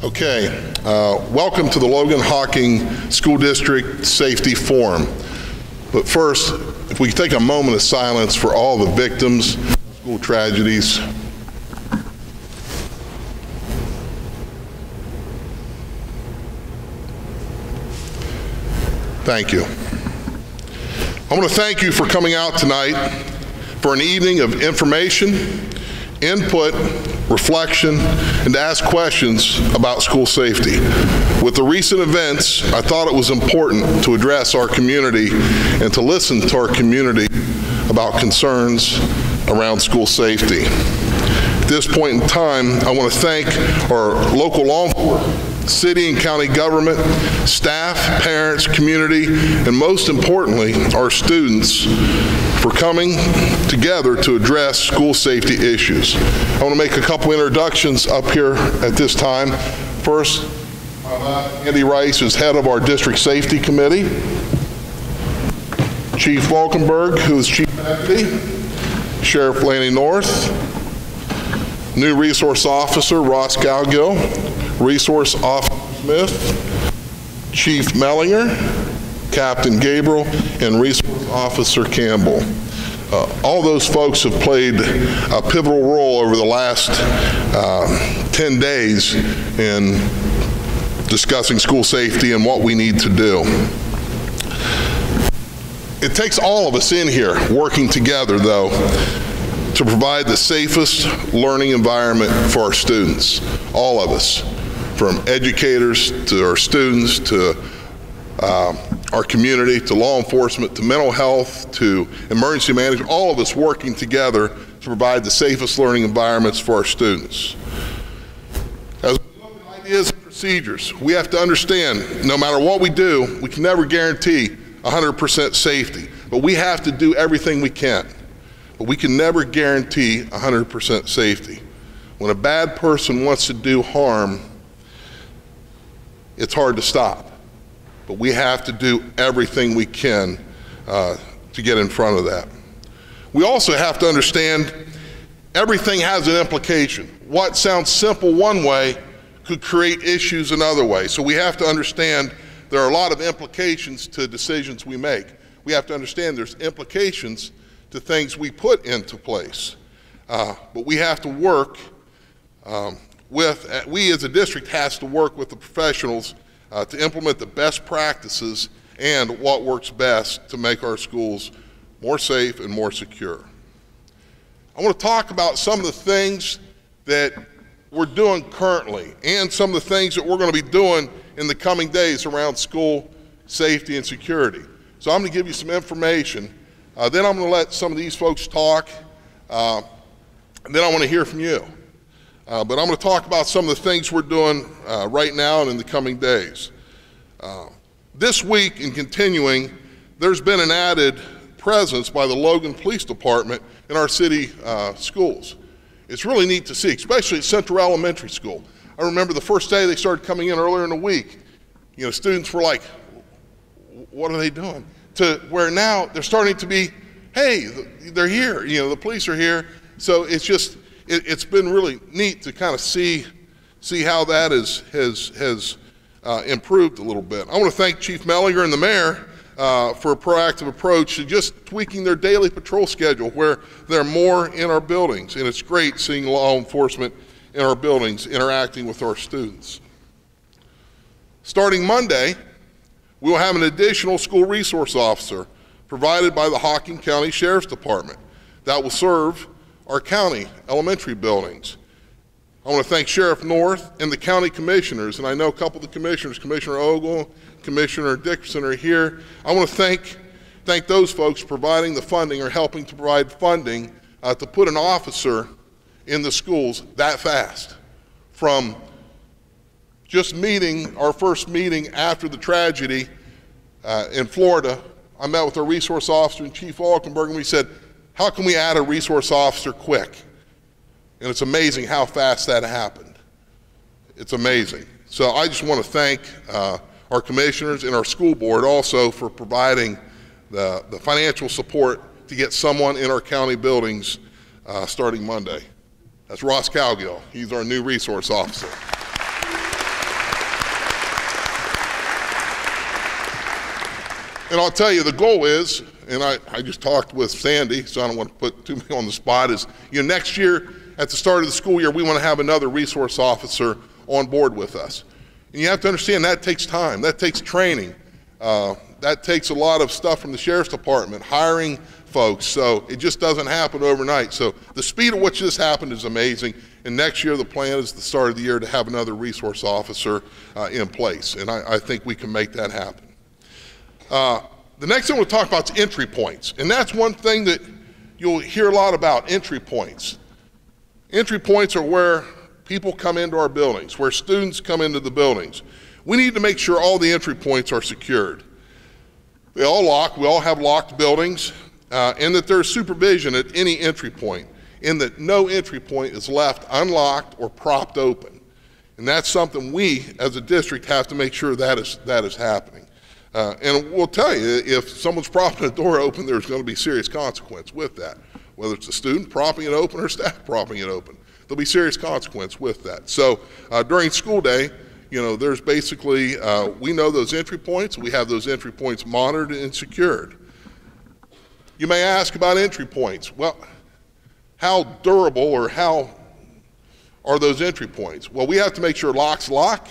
Okay, welcome to the Logan-Hocking School District Safety Forum. But first, if we could take a moment of silence for all the victims of school tragedies. Thank you. I want to thank you for coming out tonight for an evening of information, input, reflection, and to ask questions about school safety. With the recent events, I thought it was important to address our community and to listen to our community about concerns around school safety. At this point in time, I want to thank our local law enforcement, city and county government, staff, parents, community, and most importantly, our students for coming together to address school safety issues. I want to make a couple introductions up here at this time. First, Andy Rice is head of our district safety committee. Chief Valkenburg, who is chief deputy. Sheriff Lanny North. New resource officer Ross Cowgill. Resource Officer Smith, Chief Mellinger, Captain Gabriel, and Resource Officer Campbell. All those folks have played a pivotal role over the last 10 days in discussing school safety and what we need to do. It takes all of us in here working together, though, to provide the safest learning environment for our students, all of us. From educators to our students to our community to law enforcement to mental health to emergency management, all of us working together to provide the safest learning environments for our students. As we look at ideas and procedures, we have to understand no matter what we do, we can never guarantee 100% safety, but we have to do everything we can. But we can never guarantee 100% safety. When a bad person wants to do harm, it's hard to stop, but we have to do everything we can to get in front of that. We also have to understand everything has an implication. What sounds simple one way could create issues another way. So we have to understand there are a lot of implications to decisions we make. We have to understand there's implications to things we put into place. But we have to work we as a district has to work with the professionals to implement the best practices and what works best to make our schools more safe and more secure. I want to talk about some of the things that we're doing currently and some of the things that we're going to be doing in the coming days around school safety and security. So I'm going to give you some information. Then I'm going to let some of these folks talk, and then I want to hear from you. But I'm going to talk about some of the things we're doing right now and in the coming days. This week and continuing, there's been an added presence by the Logan Police Department in our city schools. It's really neat to see, especially at Central Elementary School. I remember the first day they started coming in earlier in the week, students were like, what are they doing? To where now they're starting to be, hey, they're here, the police are here. So it's just, it's been really neat to kind of see how that has improved a little bit. I want to thank Chief Mellinger and the mayor for a proactive approach to just tweaking their daily patrol schedule where there are more in our buildings. And it's great seeing law enforcement in our buildings interacting with our students. Starting Monday, we will have an additional school resource officer provided by the Hocking County Sheriff's Department that will serve our county elementary buildings. I want to thank Sheriff North and the county commissioners, and I know a couple of the commissioners, Commissioner Ogle, Commissioner Dickerson are here. I want to thank those folks providing the funding or helping to provide funding to put an officer in the schools that fast. From just our first meeting after the tragedy in Florida, I met with our resource officer and Chief Valkenburg, and we said, how can we add a resource officer quick? And it's amazing how fast that happened. It's amazing. So I just want to thank our commissioners and our school board also for providing the financial support to get someone in our county buildings starting Monday. That's Ross Cowgill. He's our new resource officer. And I'll tell you, the goal is, and I just talked with Sandy, so I don't want to put too many on the spot, is next year, at the start of the school year, we want to have another resource officer on board with us. And you have to understand that takes time, that takes training, that takes a lot of stuff from the Sheriff's Department, hiring folks, so it just doesn't happen overnight. So the speed at which this happened is amazing, and next year the plan is the start of the year to have another resource officer in place, and I think we can make that happen. The next thing we'll talk about is entry points, and that's one thing that you'll hear a lot about, entry points. Entry points are where people come into our buildings, where students come into the buildings. We need to make sure all the entry points are secured. They all lock, we all have locked buildings, and that there's supervision at any entry point, and that no entry point is left unlocked or propped open. And that's something we, as a district, have to make sure that is happening. And we'll tell you, if someone's propping a door open, there's going to be serious consequence with that. Whether it's a student propping it open or staff propping it open, there'll be serious consequence with that. So during school day, there's basically, we know those entry points. We have those entry points monitored and secured. You may ask about entry points. Well, how durable or how are those entry points? Well, we have to make sure locks lock.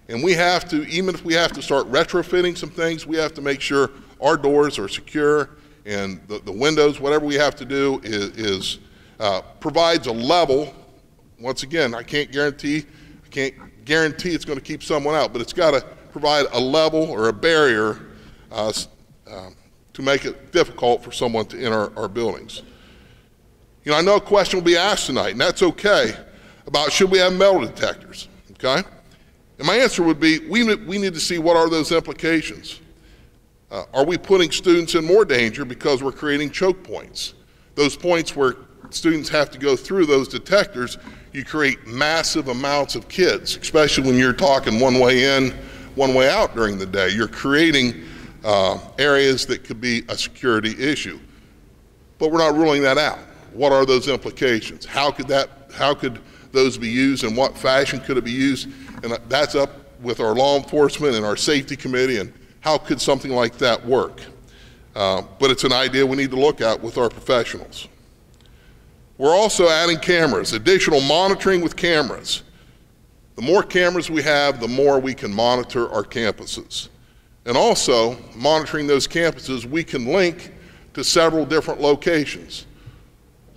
And we have to, even if we have to start retrofitting some things, we have to make sure our doors are secure and the windows, whatever we have to do provides a level. Once again, I can't guarantee it's going to keep someone out, but it's got to provide a level or a barrier to make it difficult for someone to enter our buildings. I know a question will be asked tonight, and that's okay, about should we have metal detectors, okay? And my answer would be, we need to see what are those implications. Are we putting students in more danger because we're creating choke points? Those points where students have to go through those detectors, you create massive amounts of kids, especially when you're talking one way in, one way out during the day. You're creating areas that could be a security issue. But we're not ruling that out. What are those implications? How could those be used? In what fashion could it be used? And that's up with our law enforcement and our safety committee, and how could something like that work? But it's an idea we need to look at with our professionals. We're also adding cameras, additional monitoring with cameras. The more cameras we have, the more we can monitor our campuses. And also, monitoring those campuses, we can link to several different locations.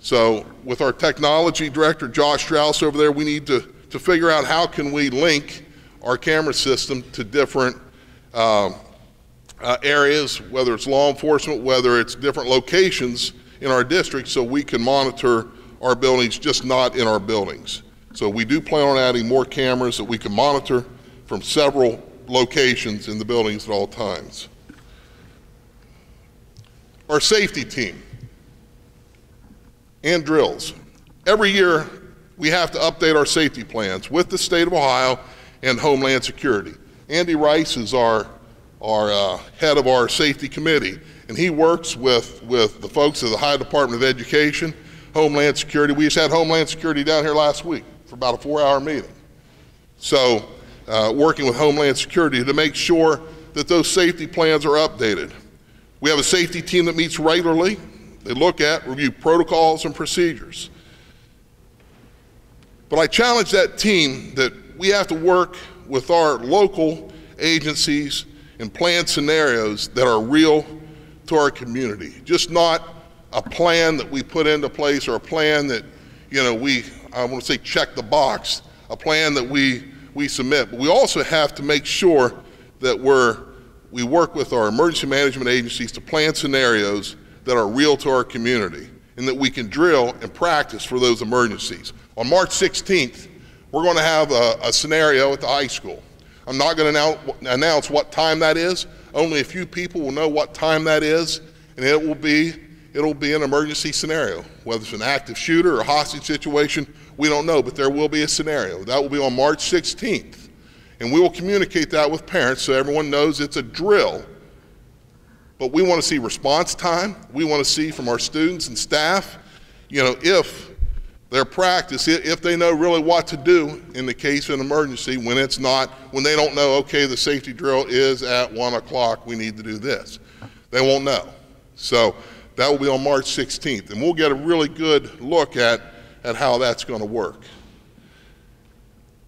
So with our technology director, Josh Strauss over there, we need to figure out how can we link our camera system to different areas, whether it's law enforcement, whether it's different locations in our district, so we can monitor our buildings, just not in our buildings. So we do plan on adding more cameras that we can monitor from several locations in the buildings at all times. Our safety team and drills. Every year, we have to update our safety plans with the state of Ohio and Homeland Security. Andy Rice is our head of our safety committee, and he works with the folks of the Ohio Department of Education, Homeland Security. We just had Homeland Security down here last week for about a 4-hour meeting. So working with Homeland Security to make sure that those safety plans are updated. We have a safety team that meets regularly. They look at, review protocols and procedures. But I challenge that team that we have to work with our local agencies and plan scenarios that are real to our community. Just not a plan that we put into place or a plan that, I want to say check the box, a plan that we submit. But we also have to make sure that we work with our emergency management agencies to plan scenarios that are real to our community and that we can drill and practice for those emergencies. On March 16th, we're going to have a scenario at the high school. I'm not going to announce what time that is. Only a few people will know what time that is, and it'll be an emergency scenario. Whether it's an active shooter or a hostage situation, we don't know, but there will be a scenario. That will be on March 16th, and we will communicate that with parents so everyone knows it's a drill. But we want to see response time. We want to see from our students and staff, if their practice, if they know really what to do in the case of an emergency, when they don't know, okay, the safety drill is at 1 o'clock, we need to do this. They won't know. So that will be on March 16th, and we'll get a really good look at how that's going to work.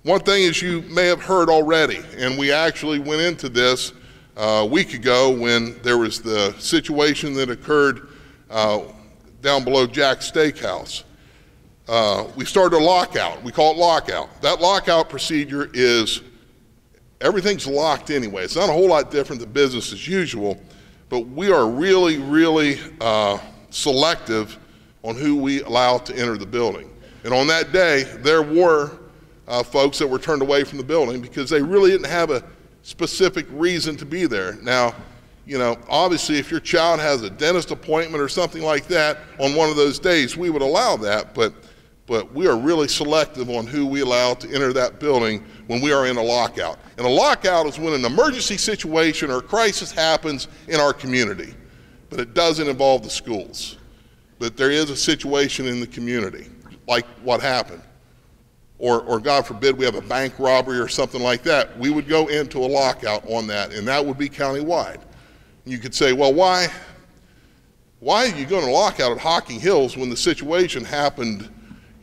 One thing is, you may have heard already, and we actually went into this a week ago when there was the situation that occurred down below Jack's Steakhouse. We started a lockout. We call it lockout. That lockout procedure is, everything's locked anyway. It's not a whole lot different than business as usual, but we are really, really selective on who we allow to enter the building. And on that day, there were folks that were turned away from the building because they really didn't have a specific reason to be there. Now, you know, obviously if your child has a dentist appointment or something like that on one of those days, we would allow that, but we are really selective on who we allow to enter that building when we are in a lockout. And a lockout is when an emergency situation or crisis happens in our community, but it doesn't involve the schools. But there is a situation in the community, like what happened. Or God forbid we have a bank robbery or something like that, we would go into a lockout on that, and that would be countywide. You could say, well, why are you going to lockout at Hocking Hills when the situation happened,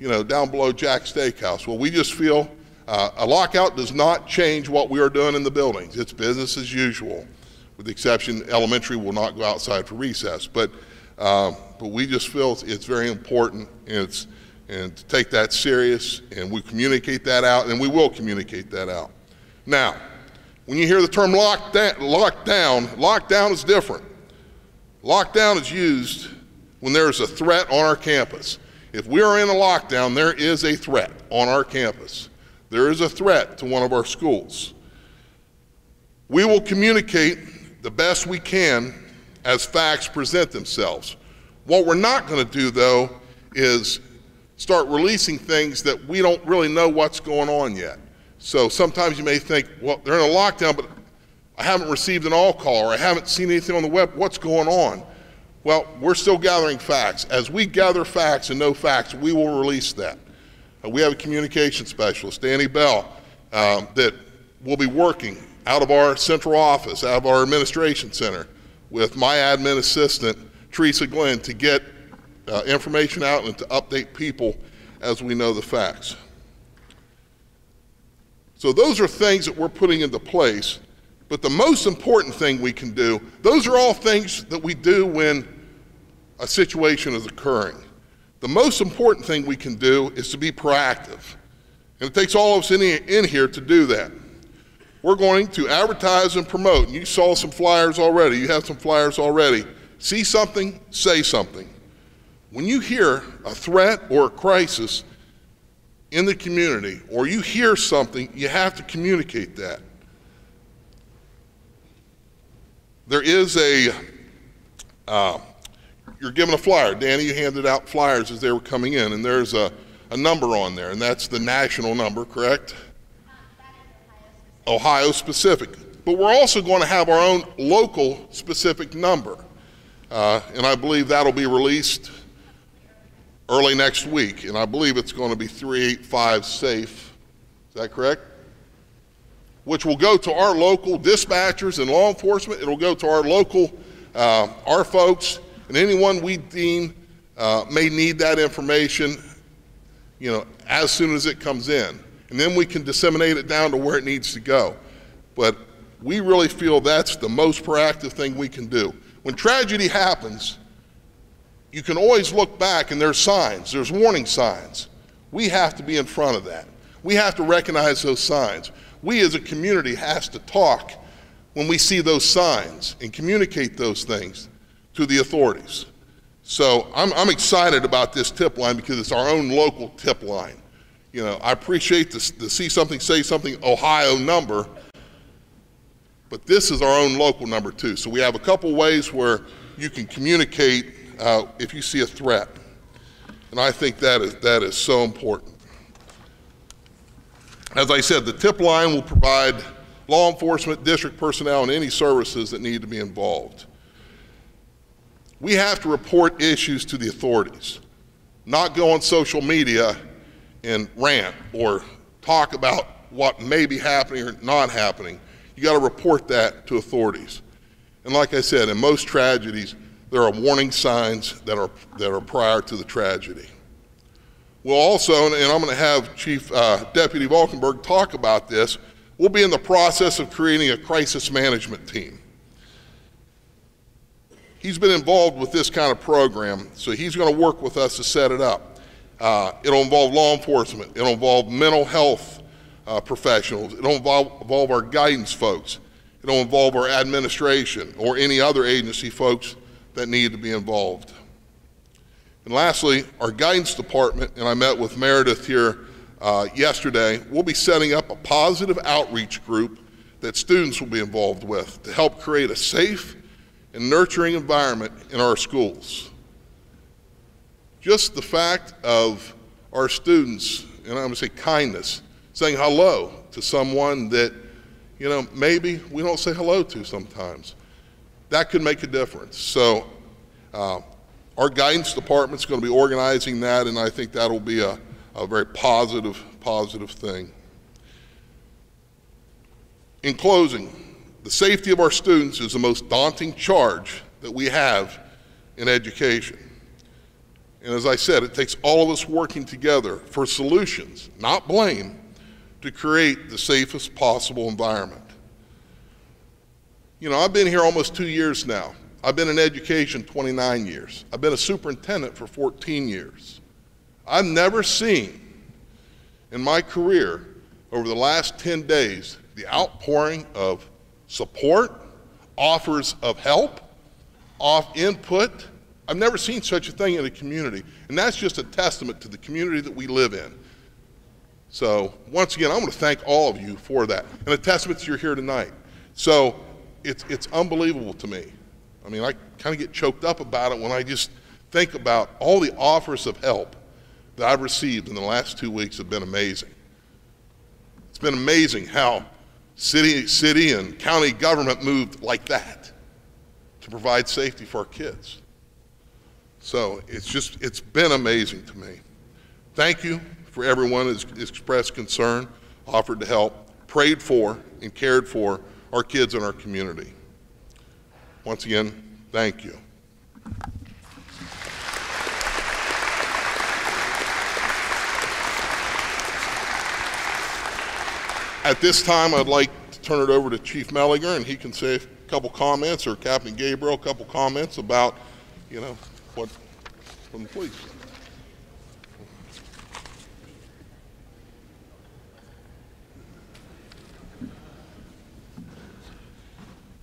you know, down below Jack's Steakhouse? Well, we just feel a lockout does not change what we are doing in the buildings. It's business as usual, with the exception elementary will not go outside for recess. But we just feel it's very important, and to take that serious, and we communicate that out, and we will communicate that out. Now, when you hear the term lockdown is different. Lockdown is used when there is a threat on our campus. If we are in a lockdown, there is a threat on our campus. There is a threat to one of our schools. We will communicate the best we can as facts present themselves. What we're not going to do, though, is start releasing things that we don't really know what's going on yet. So sometimes you may think, well, they're in a lockdown, but I haven't received an all-call, or I haven't seen anything on the web. What's going on? Well, we're still gathering facts. As we gather facts and know facts, we will release that. We have a communication specialist, Danny Bell, that will be working out of our central office, out of our administration center, with my admin assistant, Teresa Glenn, to get information out and to update people as we know the facts. So those are things that we're putting into place, but the most important thing we can do, those are all things that we do when a situation is occurring. The most important thing we can do is to be proactive, and it takes all of us in here to do that. We're going to advertise and promote, and you saw some flyers already, you have some flyers already. See something, say something. When you hear a threat or a crisis in the community, or you hear something, you have to communicate that. There is you're given a flyer. Danny, you handed out flyers as they were coming in, and there's a number on there, and that's the national number, correct? Ohio specific. But we're also going to have our own local specific number, and I believe that'll be released early next week, and I believe it's going to be 385-SAFE. Is that correct? Which will go to our local dispatchers and law enforcement. It'll go to our local, our folks, and anyone we deem may need that information, you know, as soon as it comes in. And then we can disseminate it down to where it needs to go. But we really feel that's the most proactive thing we can do. When tragedy happens, you can always look back and there's signs, there's warning signs. We have to be in front of that. We have to recognize those signs. We as a community has to talk when we see those signs and communicate those things to the authorities. So I'm excited about this tip line because it's our own local tip line. You know, I appreciate the See Something, Say Something Ohio number, but this is our own local number too. So we have a couple ways where you can communicate if you see a threat. And I think that is so important. As I said, the tip line will provide law enforcement, district personnel, and any services that need to be involved. We have to report issues to the authorities. not go on social media and rant or talk about what may be happening or not happening. You got to report that to authorities. And like I said, in most tragedies, there are warning signs that are prior to the tragedy. We'll also, and I'm going to have Deputy Valkenburg talk about this, we'll be in the process of creating a crisis management team. He's been involved with this kind of program, so he's going to work with us to set it up. It'll involve law enforcement. It'll involve mental health professionals. It'll involve our guidance folks. It'll involve our administration or any other agency folks that need to be involved. And lastly, our guidance department, and I met with Meredith here yesterday, we'll be setting up a positive outreach group that students will be involved with to help create a safe and nurturing environment in our schools. Just the fact of our students, and I'm going to say kindness, saying hello to someone that, you know, maybe we don't say hello to sometimes. That could make a difference. So our guidance department's going to be organizing that, and I think that'll be a very positive thing. In closing, the safety of our students is the most daunting charge that we have in education. And as I said, it takes all of us working together for solutions, not blame, to create the safest possible environment. You know, I've been here almost 2 years now. I've been in education 29 years. I've been a superintendent for 14 years. I've never seen in my career over the last 10 days the outpouring of support, offers of help, input. I've never seen such a thing in a community, and that's just a testament to the community that we live in. So once again, I want to thank all of you for that, and a testament that you're here tonight. So it's unbelievable to me. I mean, I kind of get choked up about it when I just think about all the offers of help that I've received in the last 2 weeks have been amazing. It's been amazing how city and county government moved like that to provide safety for our kids. So it's been amazing to me. Thank you for everyone who's expressed concern, offered to help, prayed for, and cared for our kids in our community. Once again, thank you. At this time, I'd like to turn it over to Chief Mellinger, and he can say a couple comments, or Captain Gabriel, a couple comments about, you know, what from the police.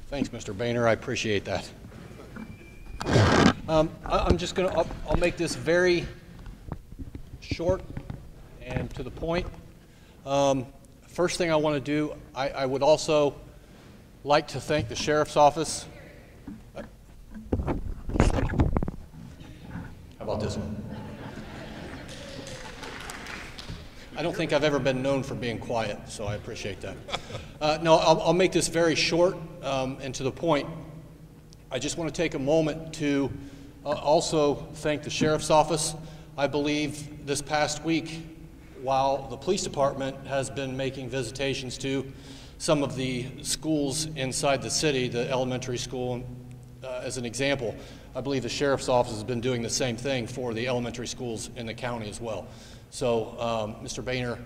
Thanks, Mr. Boehner. I appreciate that. I'm just going to, I'll make this very short and to the point. First thing I want to do, I would also like to thank the Sheriff's Office. How about this one? I don't think I've ever been known for being quiet, so I appreciate that. No, I'll make this very short and to the point. I just want to take a moment to also thank the Sheriff's Office. I believe this past week, while the police department has been making visitations to some of the schools inside the city, the elementary school as an example, I believe the Sheriff's Office has been doing the same thing for the elementary schools in the county as well. So Mr. Boehner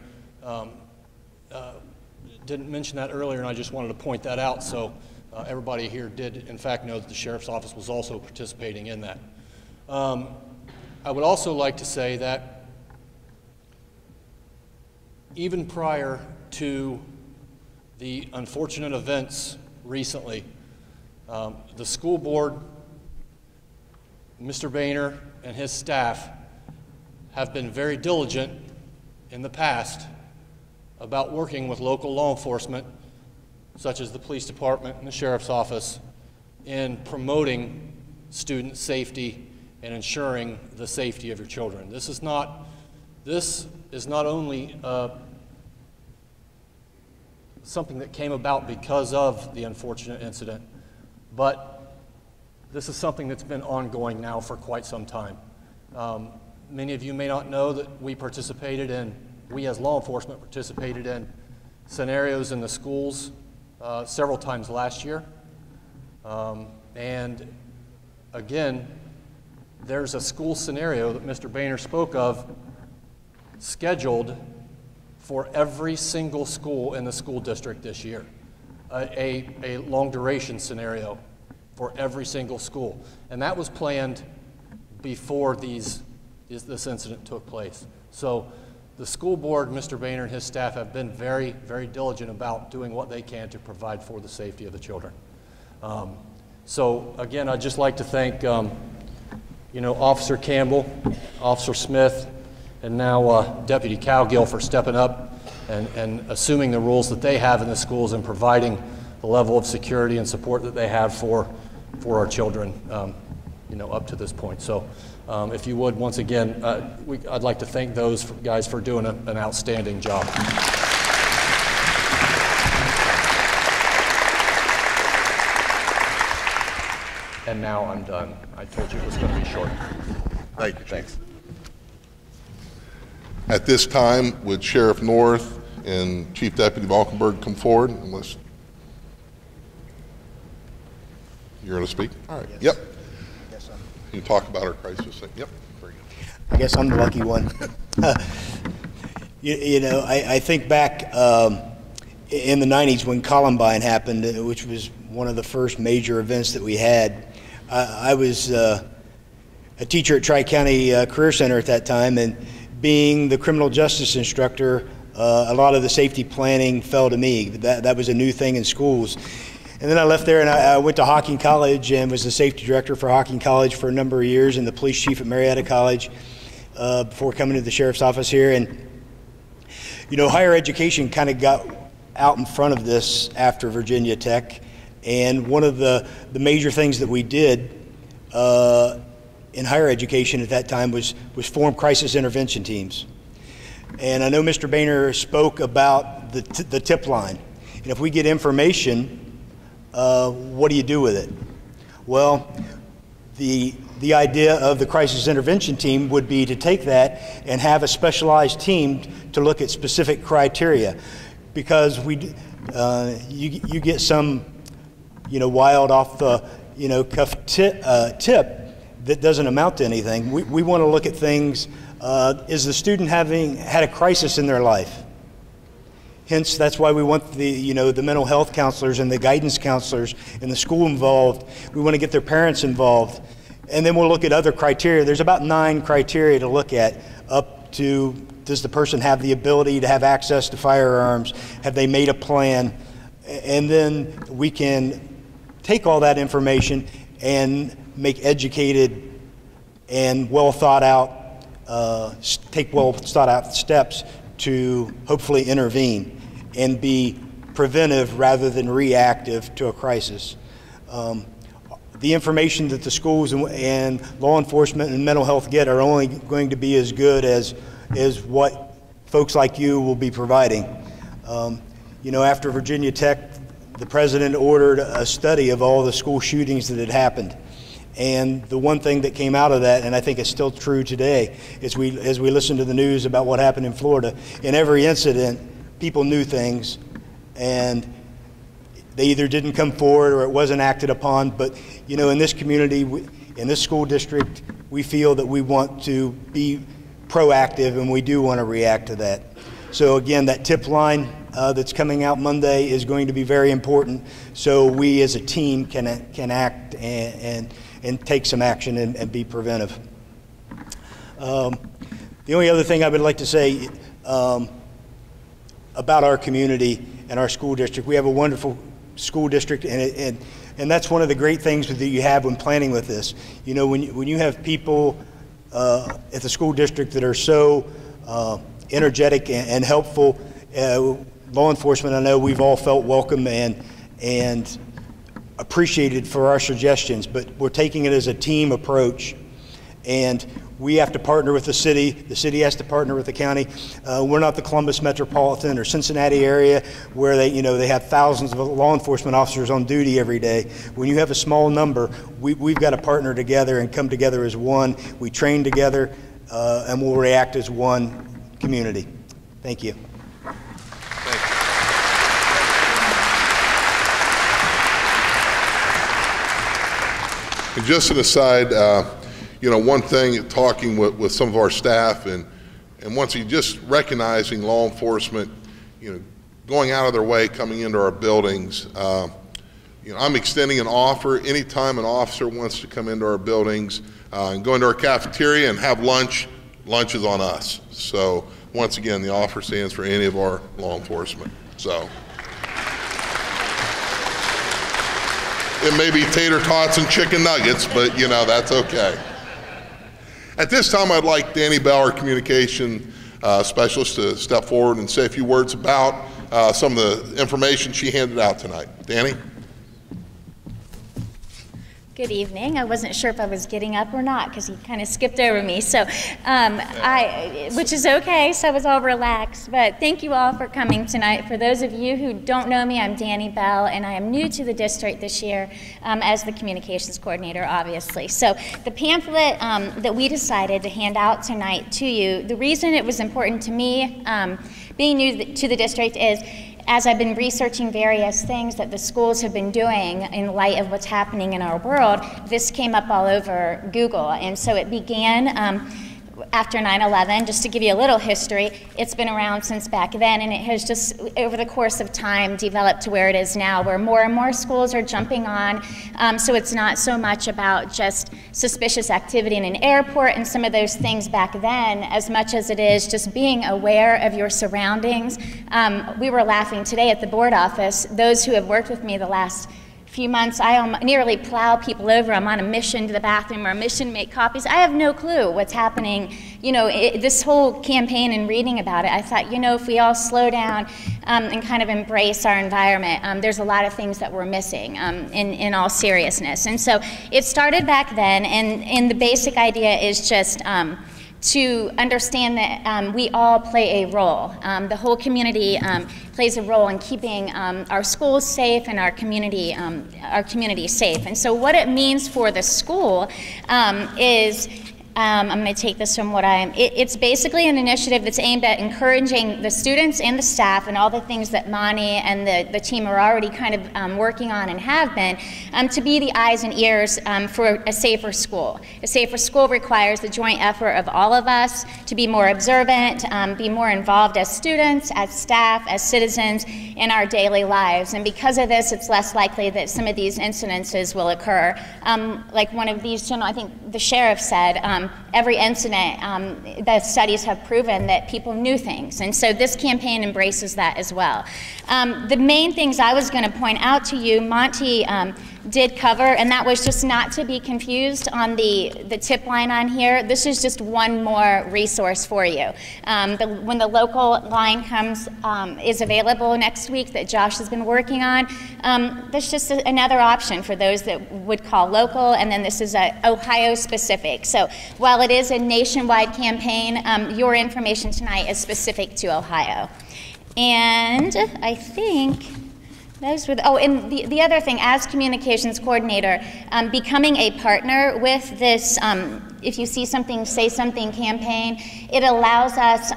didn't mention that earlier, and I just wanted to point that out. So everybody here did, in fact, know that the Sheriff's Office was also participating in that. I would also like to say that even prior to the unfortunate events recently, the school board, Mr. Boehner and his staff have been very diligent in the past about working with local law enforcement, such as the police department and the Sheriff's Office, in promoting student safety and ensuring the safety of your children. This is not only something that came about because of the unfortunate incident, but this is something that's been ongoing now for quite some time. Many of you may not know that we as law enforcement participated in scenarios in the schools several times last year. And again, there's a school scenario that Mr. Boehner spoke of scheduled for every single school in the school district this year, a long duration scenario for every single school. And that was planned before this incident took place. So the school board, Mr. Boehner and his staff have been very, very diligent about doing what they can to provide for the safety of the children. So again, I'd just like to thank Officer Campbell, Officer Smith, and now Deputy Cowgill for stepping up and assuming the roles that they have in the schools and providing the level of security and support that they have for our children, up to this point. So if you would, once again, I'd like to thank those guys for doing an outstanding job. And now I'm done. I told you it was going to be short. Thank you. Thanks. At this time, would Sheriff North and Chief Deputy Valkenburg come forward? Unless you're going to speak? All right. Yes. Yep. You talk about our crisis. Yep. Very good. I guess I'm the lucky one. I think back in the 90s when Columbine happened, which was one of the first major events that we had. I was a teacher at Tri-County Career Center at that time, and being the criminal justice instructor, a lot of the safety planning fell to me. That was a new thing in schools. And then I left there and I went to Hocking College and was the safety director for Hocking College for a number of years and the police chief at Marietta College before coming to the sheriff's office here. And, higher education kind of got out in front of this after Virginia Tech. And one of the major things that we did in higher education at that time was form crisis intervention teams. And I know Mr. Boehner spoke about the tip line. And if we get information, what do you do with it? Well, the idea of the crisis intervention team would be to take that and have a specialized team to look at specific criteria, because you get some wild off the cuff tip that doesn't amount to anything. We want to look at things. Is the student had a crisis in their life? Hence, that's why we want the mental health counselors and the guidance counselors and the school involved. We want to get their parents involved. And then we'll look at other criteria. There's about 9 criteria to look at, up to, does the person have the ability to have access to firearms? Have they made a plan? And then we can take all that information and make educated and well thought out steps to hopefully intervene and be preventive rather than reactive to a crisis. The information that the schools and law enforcement and mental health get are only going to be as good as what folks like you will be providing. After Virginia Tech, the president ordered a study of all the school shootings that had happened. And the one thing that came out of that, and I think it's still true today, is as we listen to the news about what happened in Florida, in every incident, people knew things, and they either didn't come forward or it wasn't acted upon. But, in this community, in this school district, we feel that we want to be proactive, and we do want to react to that. So again, that tip line that's coming out Monday is going to be very important, so we as a team can act and take some action and be preventive. The only other thing I would like to say about our community and our school district, we have a wonderful school district, and that's one of the great things that you have when planning with this. When you have people at the school district that are so energetic and helpful, law enforcement, I know we've all felt welcome and appreciated for our suggestions, but we're taking it as a team approach, and we have to partner with the city has to partner with the county. We're not the Columbus metropolitan or Cincinnati area where they have thousands of law enforcement officers on duty every day. When you have a small number, we've got to partner together and come together as one. We train together, and we'll react as one community. Thank you. And just an aside, you know, one thing, talking with some of our staff, and once again, just recognizing law enforcement, you know, going out of their way, coming into our buildings. You know, I'm extending an offer anytime an officer wants to come into our buildings and go into our cafeteria and have lunch. Lunch is on us. So once again, the offer stands for any of our law enforcement. So it may be tater tots and chicken nuggets, but you know, that's okay. At this time, I'd like Danny Bell, our communication specialist, to step forward and say a few words about some of the information she handed out tonight. Danny? Good evening. I wasn't sure if I was getting up or not because he kind of skipped over me. So, which is okay. So I was all relaxed. But thank you all for coming tonight. For those of you who don't know me, I'm Danny Bell, and I am new to the district this year as the communications coordinator, obviously. So the pamphlet that we decided to hand out tonight to you, the reason it was important to me, being new to the district, is as I've been researching various things that the schools have been doing in light of what's happening in our world, this came up all over Google. And so it began after 9/11. Just to give you a little history, it's been around since back then, and it has just, over the course of time, developed to where it is now, where more and more schools are jumping on. So it's not so much about just suspicious activity in an airport and some of those things back then, as much as it is just being aware of your surroundings. We were laughing today at the board office. Those who have worked with me the last few months, I nearly plow people over. I'm on a mission to the bathroom or a mission to make copies. I have no clue what's happening. You know, this whole campaign and reading about it, I thought, you know, if we all slow down and kind of embrace our environment, there's a lot of things that we're missing in all seriousness. And so it started back then, and the basic idea is just to understand that we all play a role. The whole community plays a role in keeping our schools safe and our community safe. And so what it means for the school is, I'm going to take this from what it's basically an initiative that's aimed at encouraging the students and the staff and all the things that Monty and the team are already kind of working on and have been, to be the eyes and ears for a safer school. A safer school requires the joint effort of all of us to be more observant, be more involved as students, as staff, as citizens in our daily lives. And because of this, it's less likely that some of these incidences will occur. Like one of these, I think the sheriff said, every incident, the studies have proven that people knew things. And so this campaign embraces that as well. The main things I was going to point out to you, Monty did cover, and that was just not to be confused on the tip line on here. This is just one more resource for you. When the local line is available next week that Josh has been working on, that's just another option for those that would call local, and then this is Ohio specific. So while it is a nationwide campaign, your information tonight is specific to Ohio. And I think those were and the other thing, as communications coordinator, becoming a partner with this If You See Something, Say Something campaign, it allows us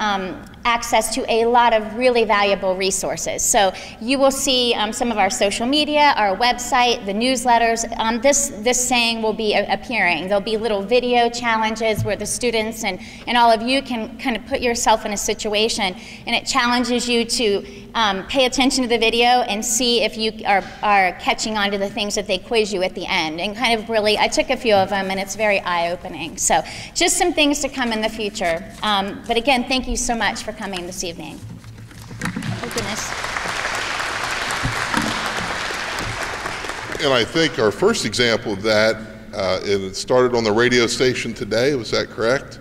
access to a lot of really valuable resources. So you will see some of our social media, our website, the newsletters. This saying will be appearing. There'll be little video challenges where the students and all of you can kind of put yourself in a situation, and it challenges you to pay attention to the video and see if you are catching on to the things that they quiz you at the end. And kind of really, I took a few of them, and it's very eye-opening. So just some things to come in the future. But again, thank you so much for coming this evening. Oh, goodness. And I think our first example of that, it started on the radio station today, was that correct?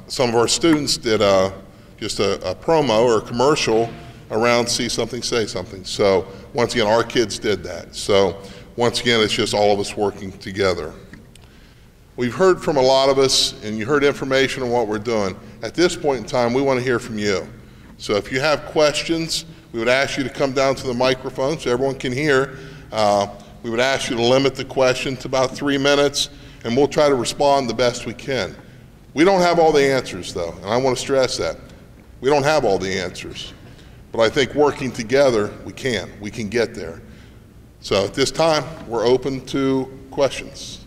Some of our students did just a promo or a commercial around See Something, Say Something. So once again, our kids did that. So once again, it's just all of us working together. We've heard from a lot of us, and you heard information on what we're doing. At this point in time, we want to hear from you. So if you have questions, we would ask you to come down to the microphone so everyone can hear. We would ask you to limit the question to about 3 minutes, and we'll try to respond the best we can. We don't have all the answers, though, and I want to stress that. We don't have all the answers. But I think working together, we can get there. So at this time, we're open to questions.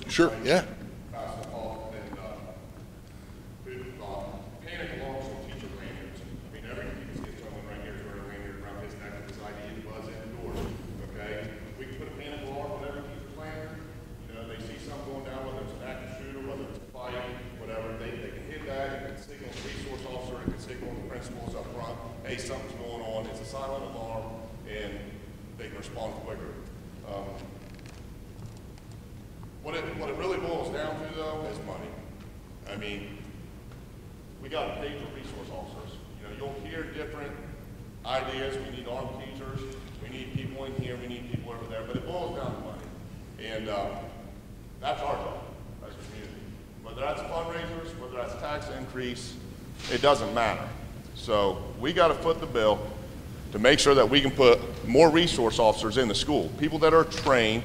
Sure, yeah. Panic alarms on teacher lanyards. I mean, every kid's someone right here is wearing a lanyard around his neck with his ID and buzz indoors. Okay, we can put a panic alarm on every teacher's lanyard. You know, they see something going down, whether it's an active shooter, whether it's a fight, whatever. They can hit that. It can signal the resource officer. It can signal the principals up front. Hey, something's going on. It's a silent alarm, and they can respond quicker. What it really boils down to, though, is money. I mean, we got to pay for resource officers. You know, you'll hear different ideas. We need armed teachers. We need people in here. We need people over there. But it boils down to money. And that's our job as a community. Whether that's fundraisers, whether that's tax increase, it doesn't matter. So we got to foot the bill to make sure that we can put more resource officers in the school. People that are trained,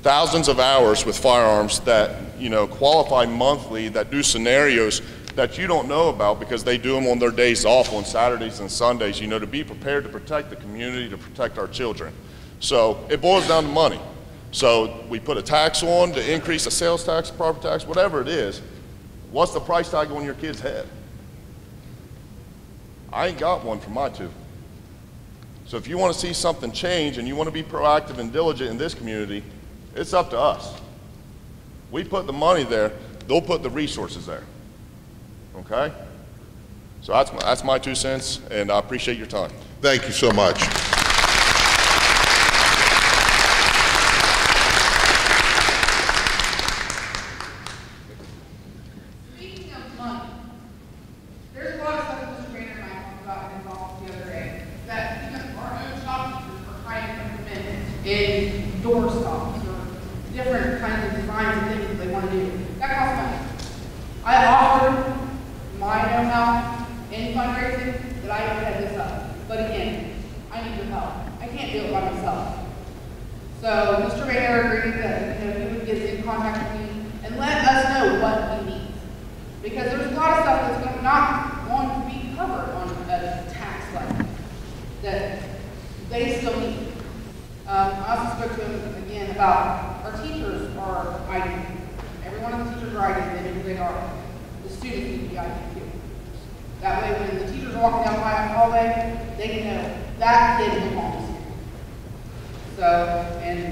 thousands of hours with firearms that, you know, qualify monthly, that do scenarios that you don't know about because they do them on their days off on Saturdays and Sundays, you know, to be prepared to protect the community, to protect our children. So it boils down to money. So we put a tax on to increase the sales tax, property tax, whatever it is. What's the price tag on your kid's head? I ain't got one for my two. So if you want to see something change and you want to be proactive and diligent in this community, it's up to us. We put the money there, they'll put the resources there. Okay? So that's my 2 cents, and I appreciate your time. Thank you so much. Speaking of money, there's a lot of stuff that Mr. Rainer and I got involved the other day that even our own shop teachers are trying to implement in door stops or different kinds of designs and things that they want to do. That costs money. I offered my know-how in fundraising that I would head this up. But again, I need your help. I can't do it by myself. So Mr. Rainer agreed that, you know, he would get in contact with me and let us know what he needs. Because there's a lot of stuff that's not going to be covered on a tax level that they still need. I also spoke to him again about our teachers are ID. Every one of the teachers are ID, they know who they are. The students need to be ID too. That way when the teachers are walking down the hallway, they can know that kid is belongs here. So, and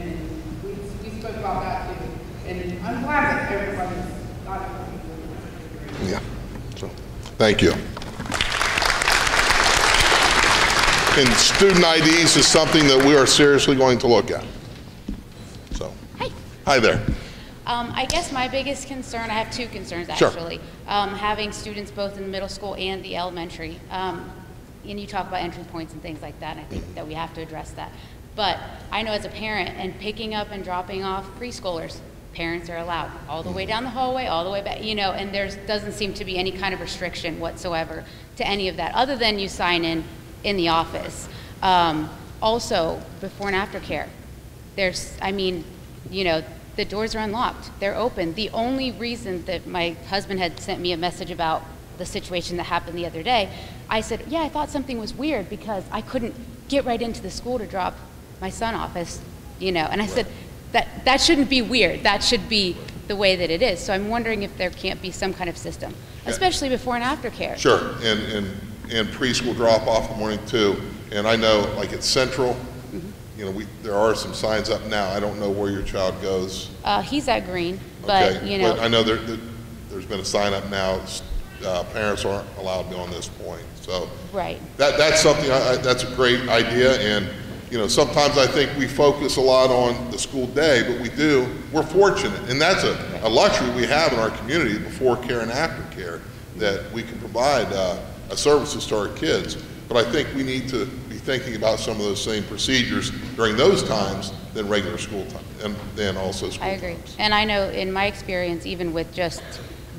we spoke about that too. And I'm glad that everybody's got it. Yeah. So, thank you. And student IDs is something that we are seriously going to look at. So, Hi. Hi there. I guess my biggest concern, I have two concerns actually. Sure. Having students both in the middle school and the elementary. And you talk about entry points and things like that, and I think that we have to address that. But I know as a parent, and picking up and dropping off preschoolers, parents are allowed all the way down the hallway, all the way back, you know, and there doesn't seem to be any kind of restriction whatsoever to any of that, other than you sign in the office. Also, before and after care, there's, I mean, you know, the doors are unlocked, they're open. The only reason that my husband had sent me a message about the situation that happened the other day, I said, yeah, I thought something was weird because I couldn't get right into the school to drop my son off, as, you know, and I said, that shouldn't be weird, that should be the way that it is. So I'm wondering if there can't be some kind of system, especially before and after care. Sure, and and preschool drop-off in the morning too. And I know, like at Central, you know, there are some signs up now. I don't know where your child goes. He's at Green, but, Okay, you know. but I know there's been a sign up now. Parents aren't allowed beyond this point. So Right. that's something, that's a great idea. And, you know, sometimes I think we focus a lot on the school day, but we're fortunate. And that's a luxury we have in our community, before care and after care, that we can provide services to our kids. But I think we need to be thinking about some of those same procedures during those times than regular school time, and then also school I agree. times. And I know in my experience, even with just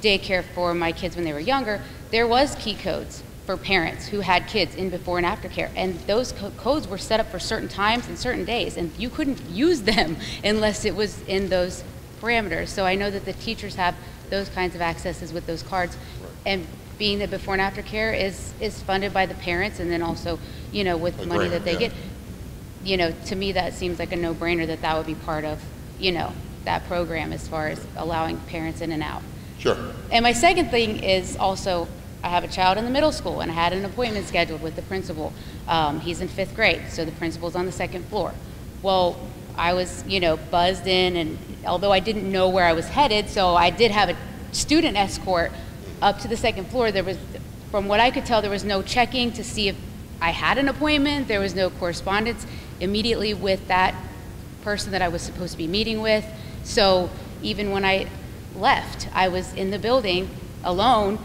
daycare for my kids when they were younger, there was key codes for parents who had kids in before and after care. And those codes were set up for certain times and certain days, and you couldn't use them unless it was in those parameters. So I know that the teachers have those kinds of accesses with those cards. Right. And being that before and after care is funded by the parents, and then also, you know, with A money grant, that they yeah. get, you know, to me that seems like a no-brainer that would be part of, you know, that program as far as allowing parents in and out. Sure. And my second thing is also, I have a child in the middle school, and I had an appointment scheduled with the principal. He's in 5th grade, so the principal's on the 2nd floor. Well, I was, you know, buzzed in, and although I didn't know where I was headed, so I did have a student escort up to the 2nd floor. There was, from what I could tell, there was no checking to see if I had an appointment. There was no correspondence immediately with that person that I was supposed to be meeting with. So even when I left, I was in the building alone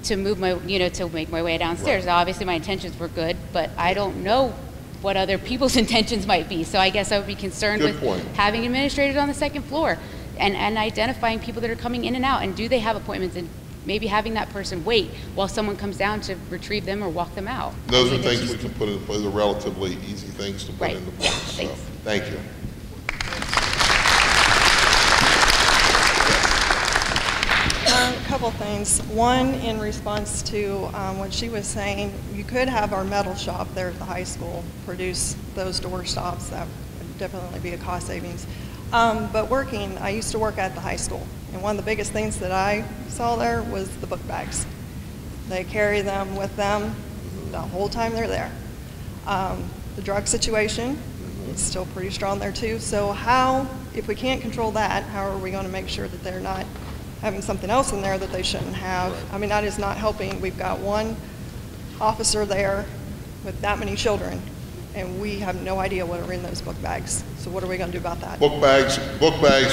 to move my, you know, to make my way downstairs. Right. Obviously my intentions were good, but I don't know what other people's intentions might be. So I guess I would be concerned Good with point. having administrators on the 2nd floor and identifying people that are coming in and out, and do they have appointments, and maybe having that person wait while someone comes down to retrieve them or walk them out. Those I are think that's things we just- can put into place. They're relatively easy things to put Right. into place. So, Thanks. thank you. A couple things. One, in response to what she was saying, you could have our metal shop there at the high school produce those door stops. That would definitely be a cost savings. But I used to work at the high school, and one of the biggest things that I saw there was the book bags. They carry them with them the whole time they're there. The drug situation is still pretty strong there too. So if we can't control that, how are we going to make sure that they're not having something else in there that they shouldn't have? I mean, that is not helping. We've got one officer there with that many children, and we have no idea what are in those book bags. So what are we going to do about that? Book bags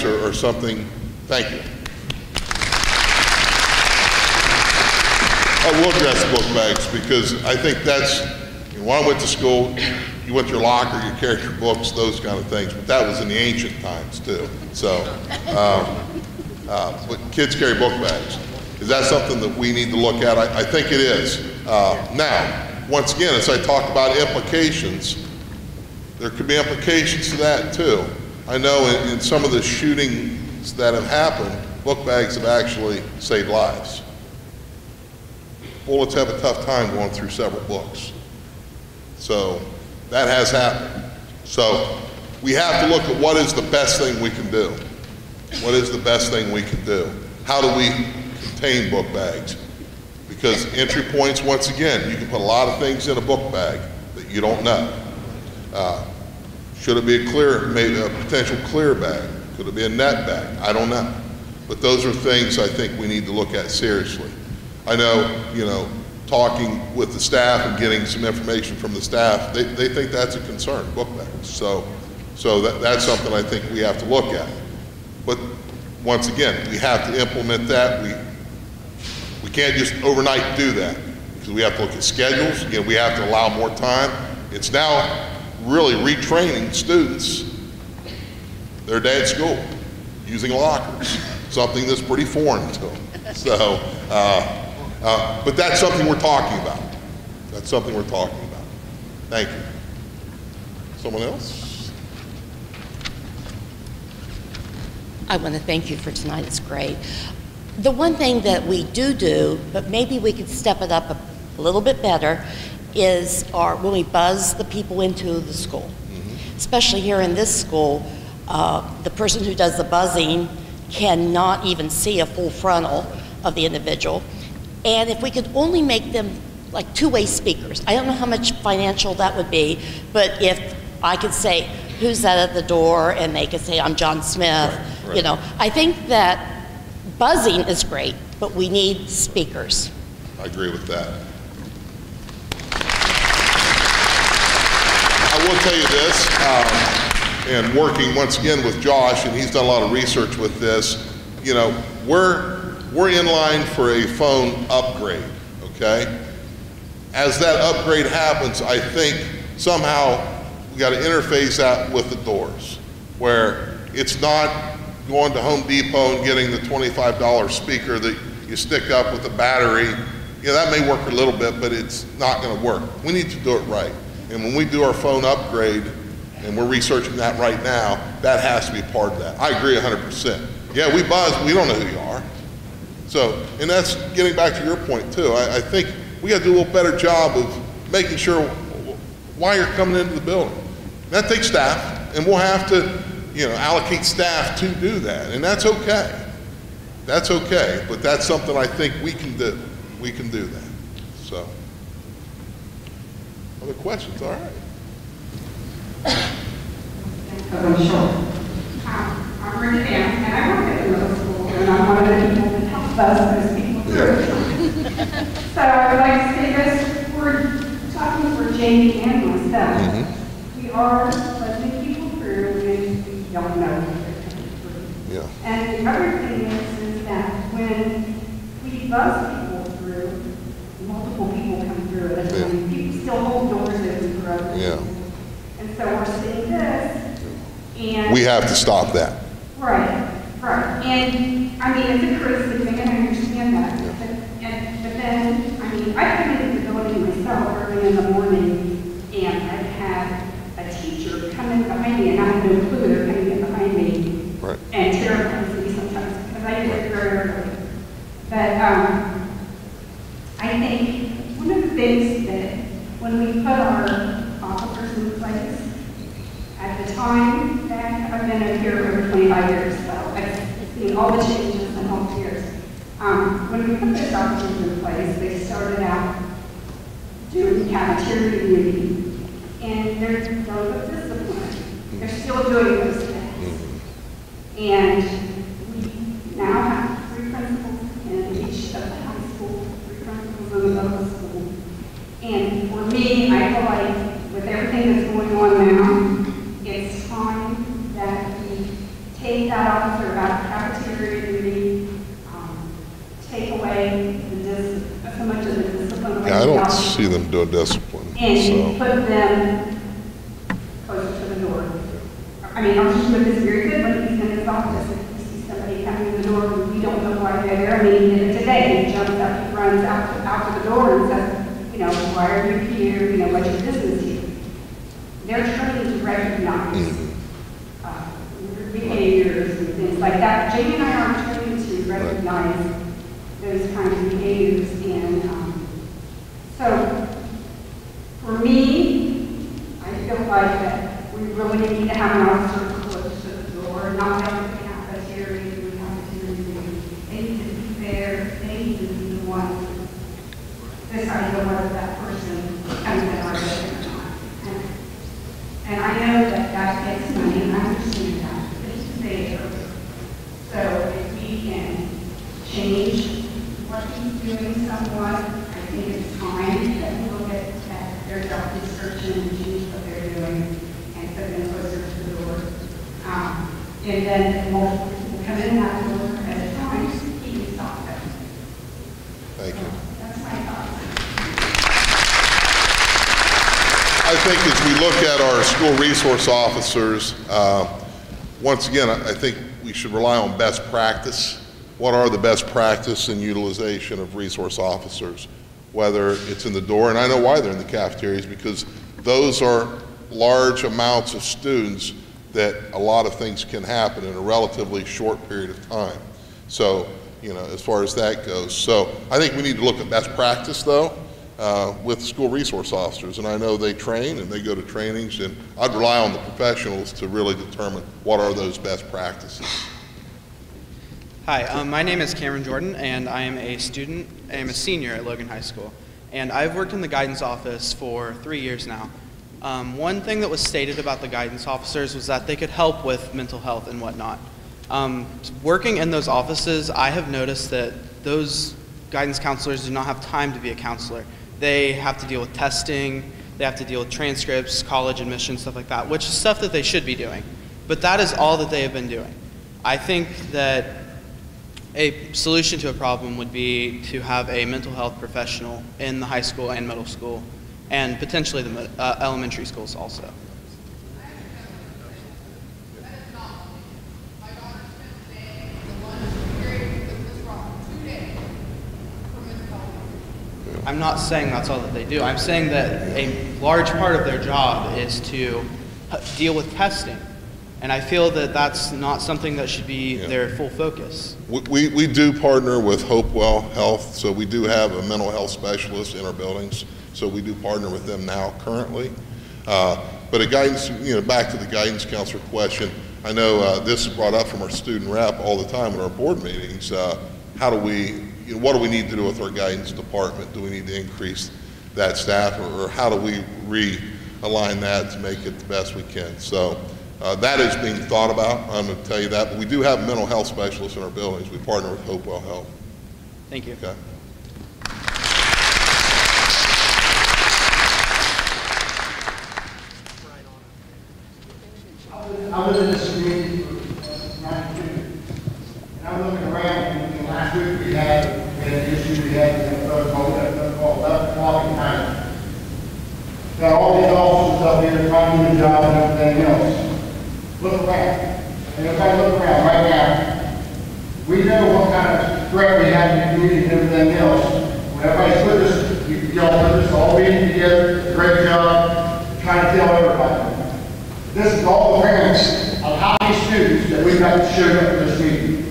are something, thank you. I will address book bags, because I think that's, you know, when I went to school, you went to your locker, you carried your books, those kind of things, but that was in the ancient times too. So, but kids carry book bags. Is that something that we need to look at? I think it is. Now, once again, as I talk about implications, there could be implications to that too. I know in some of the shootings that have happened, book bags have actually saved lives. Bullets have a tough time going through several books. So that has happened. So we have to look at what is the best thing we can do. What is the best thing we can do? How do we contain book bags? Because entry points, once again, you can put a lot of things in a book bag that you don't know. Should it be maybe a potential clear bag? Could it be a net bag? I don't know. But those are things I think we need to look at seriously. I know, you know, talking with the staff and getting some information from the staff, they think that's a concern, book bags. So that's something I think we have to look at. But once again, we have to implement that. We can't just overnight do that, because we have to look at schedules. Again, we have to allow more time. It's now really retraining students their day at school, using lockers, something that's pretty foreign to them. So, but that's something we're talking about. That's something we're talking about. Thank you. Someone else? I want to thank you for tonight. It's great. The one thing that we do, but maybe we could step it up a little bit better, is when we buzz the people into the school. Especially here in this school, the person who does the buzzing cannot even see a full frontal of the individual. And if we could only make them like two-way speakers. I don't know how much financial that would be, but if I could say, who's that at the door? And they could say, I'm John Smith. Right. You know, I think that buzzing is great, but we need speakers. I agree with that. I will tell you this, and working once again with Josh, and he's done a lot of research with this, you know, we're in line for a phone upgrade, okay? As that upgrade happens, I think somehow we got to interface that with the doors, where it's not going to Home Depot and getting the $25 speaker that you stick up with the battery. You know, that may work a little bit, but it's not going to work. We need to do it right. And when we do our phone upgrade, and we're researching that right now, that has to be part of that. I agree 100%. Yeah, we buzz, we don't know who you are. So, and that's getting back to your point too. I think we got to do a little better job of making sure why you're coming into the building. That takes staff, and we'll have to, you know, allocate staff to do that, and that's okay. That's okay, but that's something I think we can do. We can do that. So, other questions? All right. I'm Brenda Ann, and I work at the middle school, and I'm one of the people that helps buzz those people through. So I would like to say this, we're talking for Jamie and myself. We are buzzing people through when we don't know if they're coming through. Yeah. And the other thing is that when we buzz people through, multiple people come through at a time. People still hold doors open for others. Yeah. And so we're seeing this, and We have to stop that. right. And I mean, it's a criticism, and I understand that. But then, I mean, I come into the building myself early in the morning, and I've had a teacher come in behind me, and I have no clue they're coming in behind me, Right. and terrifies me sometimes because I get it very early. But I think one of the things that when we put our officers in place, at the time that I've been over here over 25 years, so I've seen all the changes in all the years. When we put those officers in place, they started out doing cafeteria duty, and they're done with discipline. They're still doing those things. And we now have 3 principals in each of the high school, 3 principals in the middle school. And for me, I feel like with everything that's going on now, it's time that we take that officer out of cafeteria duty, take away so much of the discipline. Yeah, I don't see them doing discipline. And put them closer to the door. I mean, our Smith is very good when he's in his office. If we see somebody coming in the door, we don't know why they're there. I mean, even today, he jumps up, he runs out to the door and says, you know, why are you here? You know, what's your business here? They're trained to recognize behaviors and things like that. Jamie and I are trained to recognize those kinds of behaviors. And so, for me, I feel like that we really need to have an officer close to the door, not have the cafeteria, they need to be there, they need to be the ones decide whether that person comes in our building or not. And I know that that takes money, and I understand that, but it's there. So if we can change what he's doing somewhat, I think it's time that we look at their job description and change what they're doing and put them closer to the door. And then multiple people come in that door at a time, he can stop them. Thank you. That's my thoughts. I think as we look at our school resource officers, once again, I think we should rely on best practice. What are the best practice and utilization of resource officers, whether it's in the door, and I know why they're in the cafeterias, because those are large amounts of students that a lot of things can happen in a relatively short period of time. So, you know, as far as that goes. So I think we need to look at best practice though, with school resource officers, and I know they train and they go to trainings, and I'd rely on the professionals to really determine what are those best practices. Hi, my name is Cameron Jordan, and I am a student. I am a senior at Logan High School. and I've worked in the guidance office for 3 years now. One thing that was stated about the guidance officers was that they could help with mental health and whatnot. Working in those offices, I have noticed that those guidance counselors do not have time to be a counselor. They have to deal with testing, they have to deal with transcripts, college admissions, stuff like that, which is stuff that they should be doing. But that is all that they have been doing. I think that a solution to a problem would be to have a mental health professional in the high school and middle school, and potentially the elementary schools also. I'm not saying that's all that they do. I'm saying that a large part of their job is to deal with testing. And I feel that that's not something that should be their full focus. We do partner with Hopewell Health, so we do have a mental health specialist in our buildings. So we do partner with them now currently. But a guidance, back to the guidance counselor question, I know this is brought up from our student rep all the time in our board meetings. How do we, what do we need to do with our guidance department? Do we need to increase that staff, or how do we realign that to make it the best we can? So that is being thought about, I'm going to tell you that. But we do have mental health specialists in our buildings. We partner with Hopewell Health. Thank you. Okay. I was in this community for 92, and I was looking around, and last week we had an issue we had with the protocol, 11 o'clock at night. Got all these officers up here trying to do the job and everything else. Look around, and everybody look around right now. We know what kind of threat we have in the community and everything else. When everybody's with us, y'all put us all meeting together, great job, trying to tell everybody. This is all the parents of how many students that we've got to show up for this meeting.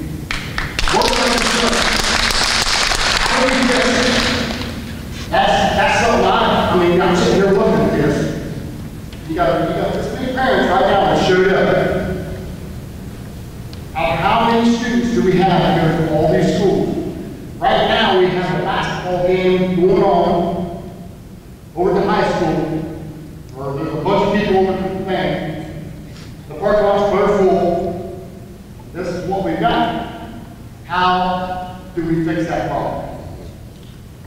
What are we doing? How do you get that's something I'm sitting here looking at this. You got this many parents right now that showed up. Out of how many students do we have that go to all these schools? Right now we have a basketball game going on over at the high school, where there's a bunch of people over the thing. The parking lot's both full. This is what we've got. How do we fix that problem?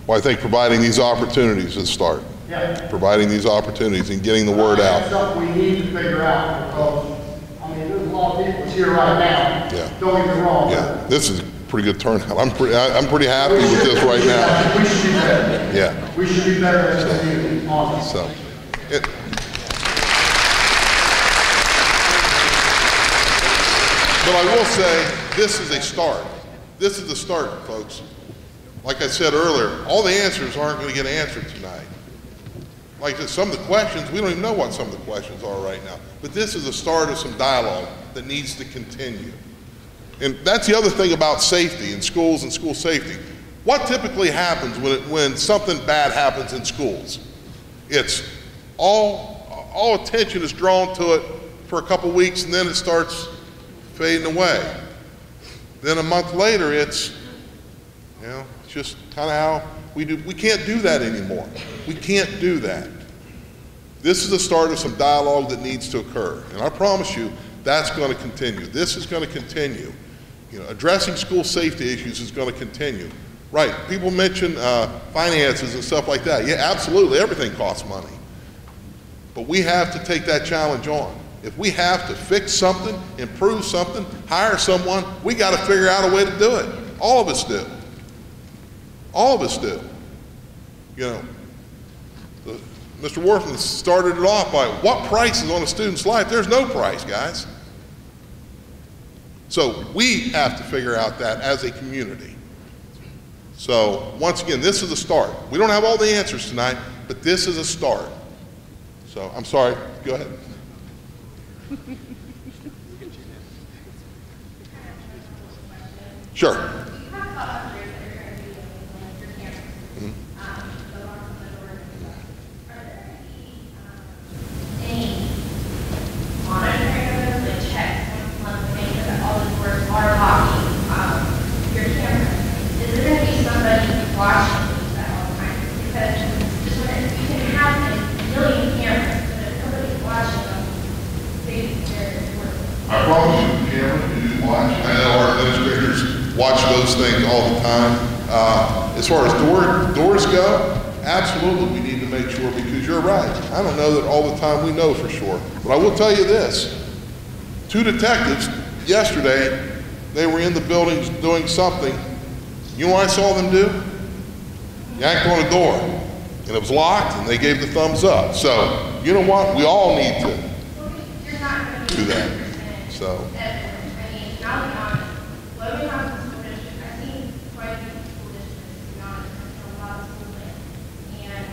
Well, I think providing these opportunities is a start. Yeah. Providing these opportunities and getting the word out. That's something we need to figure out, because, there's a lot of people here right now. Yeah. Don't get me wrong. Yeah, this is a pretty good turnout. I'm pretty happy with this right now. We should be better. Yeah. We should be better as a community, honestly. But I will say, this is a start. This is the start, folks. Like I said earlier, all the answers aren't going to get answered tonight. Like some of the questions, we don't even know what some of the questions are right now. But this is the start of some dialogue that needs to continue. And that's the other thing about safety in schools and school safety. What typically happens when something bad happens in schools? It's all attention is drawn to it for a couple weeks, and then it starts fading away. Then a month later, it's just kind of how we do. We can't do that anymore. We can't do that. This is the start of some dialogue that needs to occur, and I promise you that's going to continue. This is going to continue. Addressing school safety issues is going to continue. Right, people mention finances and stuff like that. Yeah, absolutely, everything costs money. But we have to take that challenge on. If we have to fix something, improve something, hire someone, we got to figure out a way to do it. All of us do. All of us do. Mr. Worthman started it off by what price is on a student's life? There's no price, guys. So we have to figure out that as a community. So once again, this is a start. We don't have all the answers tonight, but this is a start. So I'm sorry, go ahead. Sure. Watching these at all times, because said, just when you can have a million cameras, but if nobody's watching them, they're worthless. I promise you, the cameras do watch. I know our administrators watch those things all the time. As far as doors go, absolutely we need to make sure, because you're right. I don't know that all the time we know for sure. But I will tell you this. 2 detectives yesterday, they were in the buildings doing something. You know what I saw them do? Yanked on a door. And it was locked, and they gave the thumbs up. So, you know what? We all need to do that. So. I mean, I'll be honest. Logan Hospital School District, I've seen quite a few school districts, to be honest, from a lot of school land. And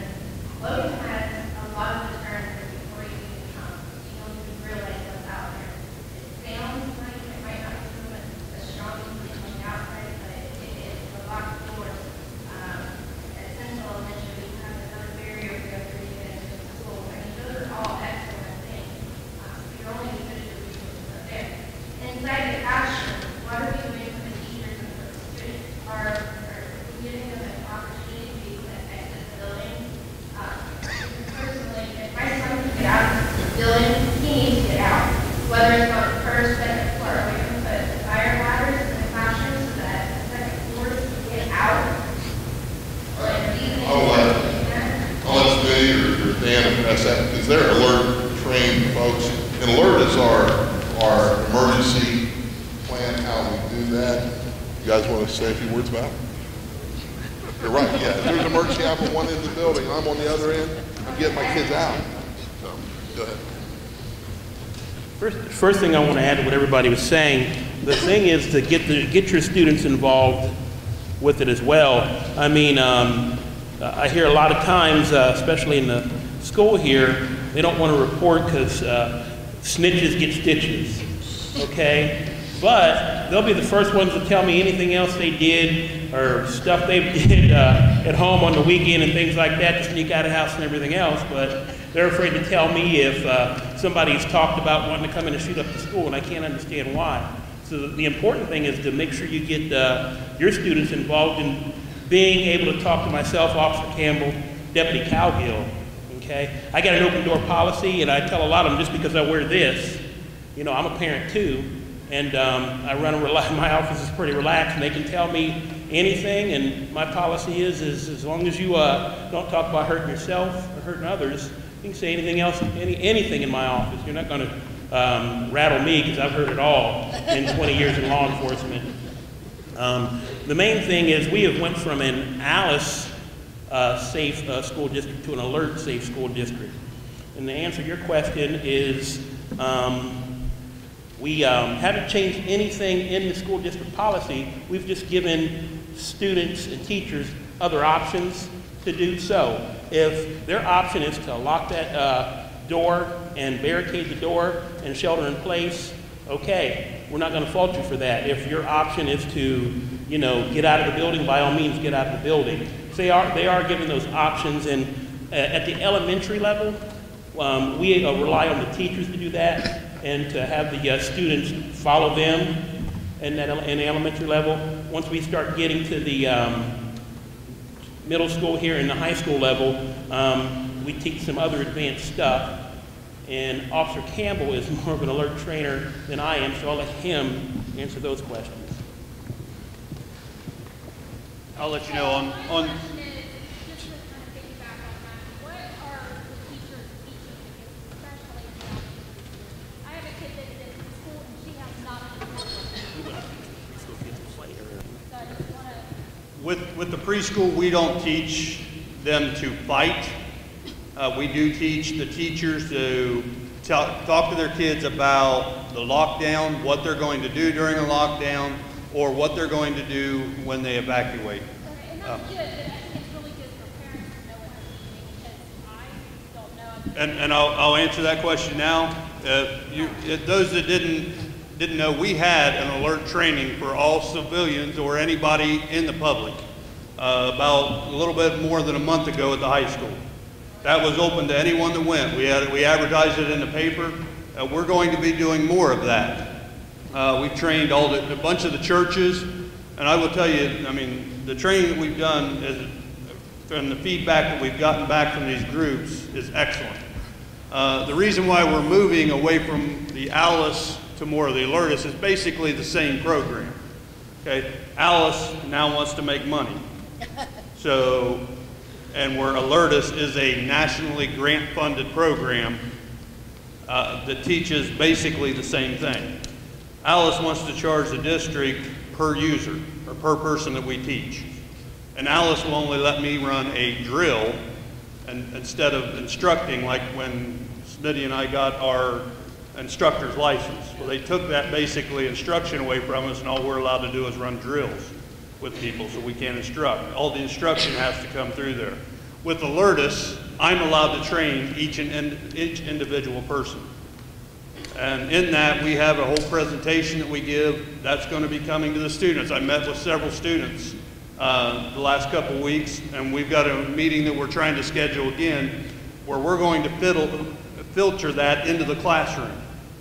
Logan has a lot of deterrence before you even come. You don't even realize what's out there. It sounds like it might not seem as strong as it is on the outside, but it is a locked door. At Central Elementary, we have another barrier we have to get into the school. I mean, those are all excellent things. You're only as good as your resources up there. Inside the classroom, what are we doing for the teachers and for the students? Are we giving them an opportunity to exit the building? Personally, if my son can get out of the building, he needs to get out. Whether it's on the first, second floor, we can put fire ladders in the classroom so that the second floors can get out. I'll let Smitty or Dan address that, because they're alert trained folks. And alert is our emergency plan, how we do that. You guys want to say a few words about it? You're right, yeah. There's an emergency happen one end of the building, and I'm on the other end. I'm getting my kids out. So, go ahead. First thing I want to add to what everybody was saying, the thing is to get your students involved with it as well. I mean, I hear a lot of times, especially in the school here, they don't want to report because snitches get stitches, okay? But they'll be the first ones to tell me anything else they did or stuff they did at home on the weekend and things like that to sneak out of the house and everything else. But they're afraid to tell me if somebody's talked about wanting to come in and shoot up the school, and I can't understand why. So the important thing is to make sure you get your students involved in being able to talk to myself, Officer Campbell, Deputy Cowgill, okay? I got an open door policy, and I tell a lot of them just because I wear this, you know, I'm a parent too, and my office is pretty relaxed, and they can tell me anything, and my policy is as long as you don't talk about hurting yourself or hurting others, you can say anything else, anything in my office. You're not going to rattle me, because I've heard it all in 20 years in law enforcement. The main thing is we have went from an Alice safe school district to an alert safe school district. And the answer to your question is we haven't changed anything in the school district policy. We've just given students and teachers other options to do so. If their option is to lock that door and barricade the door and shelter in place, okay, we're not going to fault you for that. If your option is to, you know, get out of the building, by all means get out of the building. So they are given those options, and at the elementary level, we rely on the teachers to do that and to have the students follow them in the elementary level. Once we start getting to the middle school here and the high school level, we teach some other advanced stuff. And Officer Campbell is more of an alert trainer than I am, so I'll let him answer those questions. I'll let you know on With the preschool, we don't teach them to fight. We do teach the teachers to talk to their kids about the lockdown, what they're going to do during a lockdown, or what they're going to do when they evacuate. And that's good, but I think it's really good for parents to know what because I don't know. And I'll answer that question now. Those that didn't know, we had an alert training for all civilians or anybody in the public about a little bit more than a month ago at the high school. That was open to anyone that went. We advertised it in the paper. We're going to be doing more of that. We've trained a bunch of the churches, and I will tell you, I mean, the training that we've done is from the feedback that we've gotten back from these groups is excellent. The reason why we're moving away from the Alice to more of the Alertus is basically the same program. Okay, Alice now wants to make money. So, and where Alertus is a nationally grant-funded program that teaches basically the same thing. Alice wants to charge the district per user, or per person that we teach. And Alice will only let me run a drill and instead of instructing, like when Smitty and I got our instructor's license. Well, they took that basically instruction away from us, and all we're allowed to do is run drills with people, so we can't instruct. All the instruction has to come through there. With Alertus, I'm allowed to train each individual person. And in that, we have a whole presentation that we give. That's going to be coming to the students. I met with several students the last couple weeks, and we've got a meeting that we're trying to schedule again where we're going to filter that into the classroom,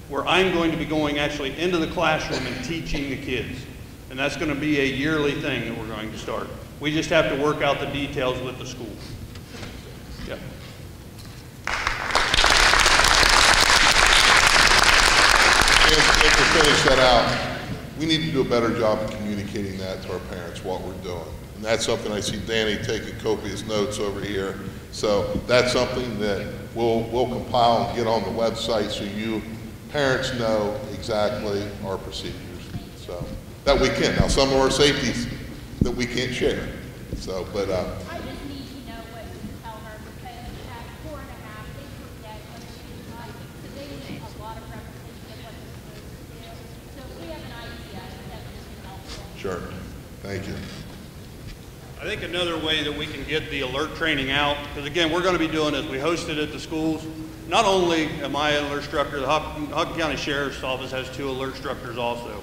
where I'm going to be going actually into the classroom and teaching the kids. And that's going to be a yearly thing that we're going to start. We just have to work out the details with the school. Yeah. And to finish that out, we need to do a better job of communicating that to our parents, what we're doing. And that's something I see Danny taking copious notes over here. So that's something that we'll compile and get on the website so you parents know exactly our procedures. So that we can. Now some of our safeties that we can't share. So, but I just need to know what to tell her because at 4 1/2, they forget what she's like. So they need a lot of repetition of what they're supposed to do. So if we have an idea, that's just helpful. sure. Thank you. I think another way that we can get the alert training out, because again, we're going to be doing this. We host it at the schools. Not only am I an alert instructor, the Hockin County Sheriff's Office has 2 alert instructors also.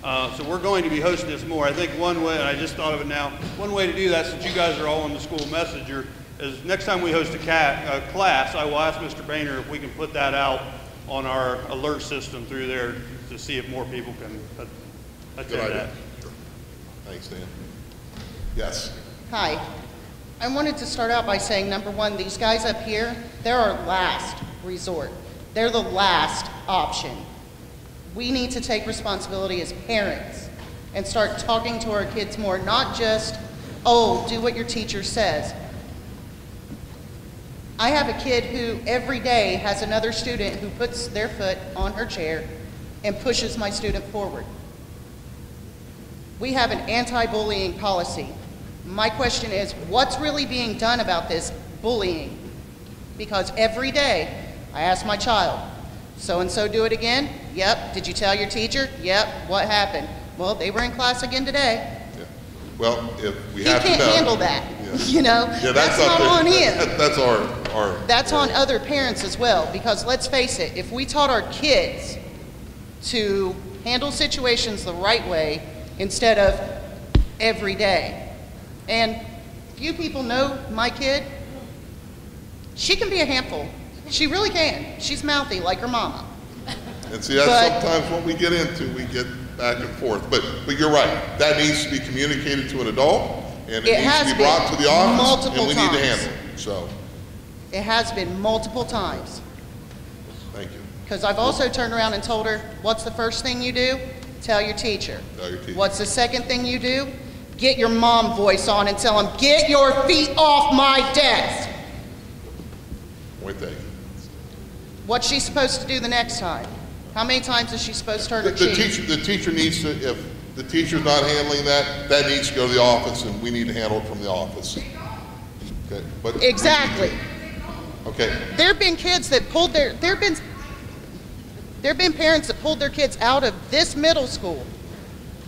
So we're going to be hosting this more. I think one way, and I just thought of it now, one way to do that, since you guys are all in the school messenger, is next time we host a class, I will ask Mr. Boehner if we can put that out on our alert system through there to see if more people can attend that. Sure. Thanks, Dan. Yes. Hi. I wanted to start out by saying, number one, these guys up here, they're our last resort. They're the last option. We need to take responsibility as parents and start talking to our kids more, not just, oh, do what your teacher says. I have a kid who every day has another student who puts their foot on her chair and pushes my student forward. We have an anti-bullying policy. My question is, what's really being done about this bullying? Because every day I ask my child, so-and-so do it again? Yep. Did you tell your teacher? Yep. What happened? Well, they were in class again today. Yeah. Well, if we He have to can't tell, handle that. Yeah. You know, Yeah, that's not on him. That's our. That's on other parents as well, because let's face it, if we taught our kids to handle situations the right way instead of every day. And few people know my kid. She can be a handful. She really can. She's mouthy like her mama. And see, that's sometimes what we get into, we get back and forth. But you're right, that needs to be communicated to an adult, and it needs to be brought to the office, and we need to handle it. So. It has been multiple times. Thank you. Because I've also turned around and told her, what's the first thing you do? Tell your teacher. Tell your teacher. What's the second thing you do? Get your mom voice on and tell them, get your feet off my desk. Point taken. What's she supposed to do the next time? How many times is she supposed to turn her cheek? The teacher needs to, if the teacher's not handling that, that needs to go to the office, and we need to handle it from the office. Okay. But exactly. Okay. There have been kids that pulled there have been parents that pulled their kids out of this middle school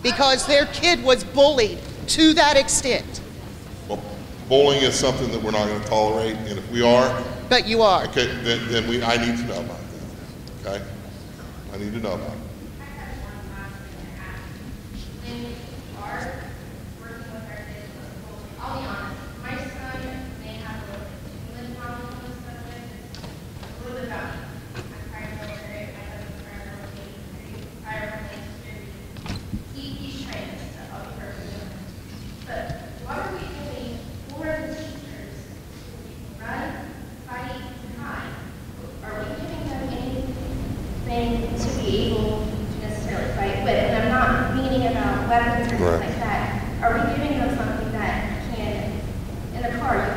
because their kid was bullied to that extent. Well, bullying is something that we're not going to tolerate, and if we are. But you are. Okay, then I need to know about that. Okay? I need to know about it. I'll be honest, my son may have a little bit too much problem with stuff like this. A little bit about me. I'm prior military, my husband's prior military, he's trained this stuff, I'll be perfectly honest. But what are we doing for the teachers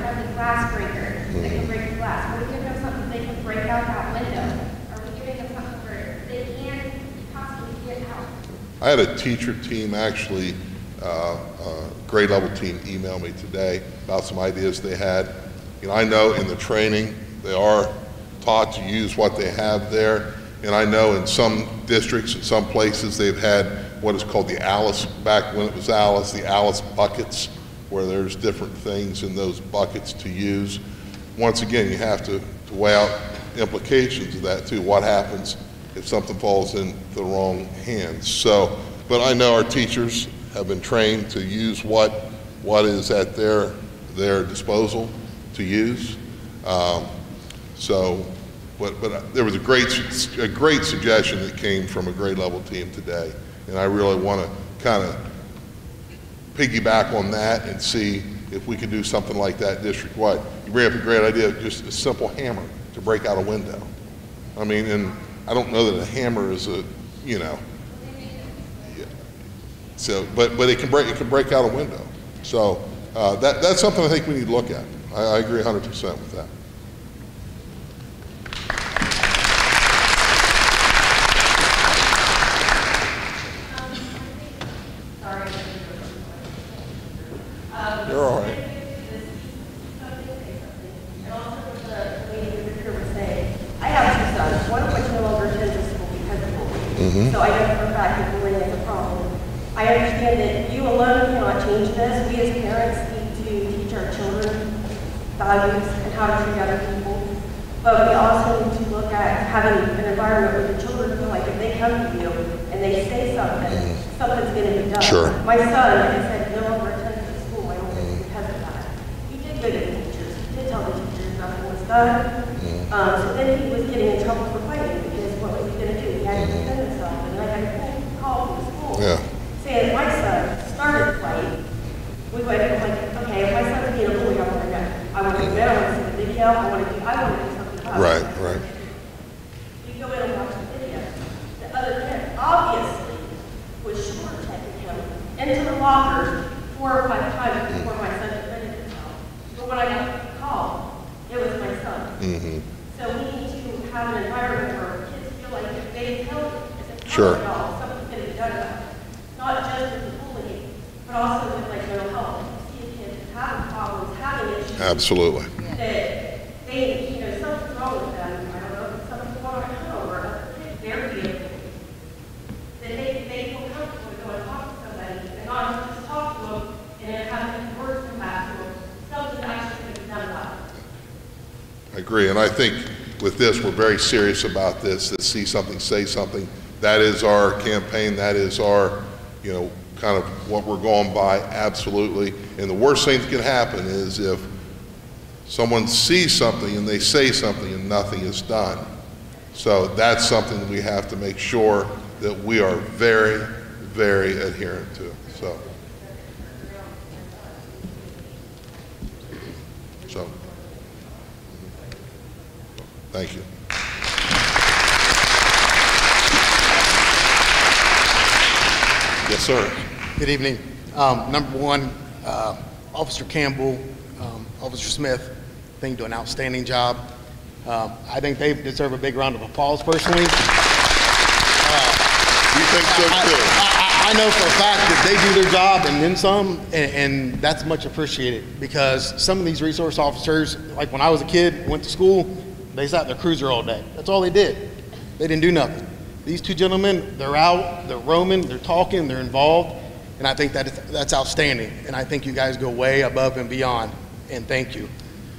have the glass breaker that can break the glass. Are we giving them something they can break out that window? Are we giving them something where they can possibly get out? I had a teacher team, actually, grade level team, email me today about some ideas they had. You know, I know in the training they are taught to use what they have there, and I know in some districts, in some places, they've had what is called the Alice, back when it was Alice, the Alice buckets, where there's different things in those buckets to use. Once again, you have to weigh out implications of that too. What happens if something falls into the wrong hands? So, but I know our teachers have been trained to use what is at their disposal to use. But there was a great suggestion that came from a grade level team today, and I really want to kind of piggyback on that and see if we could do something like that district-wide. You bring up a great idea, just a simple hammer to break out a window. I mean, and I don't know that a hammer is a, you know, yeah. So, but it can break out a window. So that's something I think we need to look at. I agree 100% with that. You're all right. I have two sons, one of which no longer attends the school because of bullying. So I know for a fact that bullying is a problem. I understand that you alone cannot change this. We as parents need to teach our children values and how to treat other people. But we also need to look at having an environment where the children feel like if they come to you and they say something, something's going to be done. Sure. My son, like I said, no longer attends the school. I don't think because of that. He did go to the teachers. He did tell the teachers nothing was done. So then he was getting in trouble for fighting because what was he going to do? He had to defend himself. And I got a call from the school saying that my son started the fight. We went like, okay, if my son's being a bully, I want to know. I want to know. I want to see the video. I want to do something about it. Right. You go in and watch the video. The other kid obviously was short-checking him into the lockers 4 or 5 times before my son defended himself. But when I got the call, it was my son. So we need to have an environment where kids feel like if they tell something's going to be done about it. Not just with the bullying, but also with like mental health. You see kids having problems, having issues. Absolutely. That they, you know, something's wrong with them. I don't know if something's wrong at home or a kid, they're being that they feel comfortable to go and talk to somebody and not just talk to them and then have words come back to them. Something actually can be done about it. I agree, and I think with this, we're very serious about this, that see something, say something. That is our campaign, that is our, you know, kind of what we're going by, absolutely. And the worst thing that can happen is if someone sees something and they say something and nothing is done. So that's something that we have to make sure that we are very, very adherent to. So thank you. Yes, sir. Good evening. Number one, Officer Campbell, Officer Smith, I think do an outstanding job. I think they deserve a big round of applause personally. You think so too? I know for a fact that they do their job and then some, and that's much appreciated because some of these resource officers, like when I was a kid, went to school, they sat in their cruiser all day. That's all they did. They didn't do nothing. These two gentlemen, they're out, they're roaming, they're talking, they're involved, and I think that's outstanding. And I think you guys go way above and beyond, and thank you.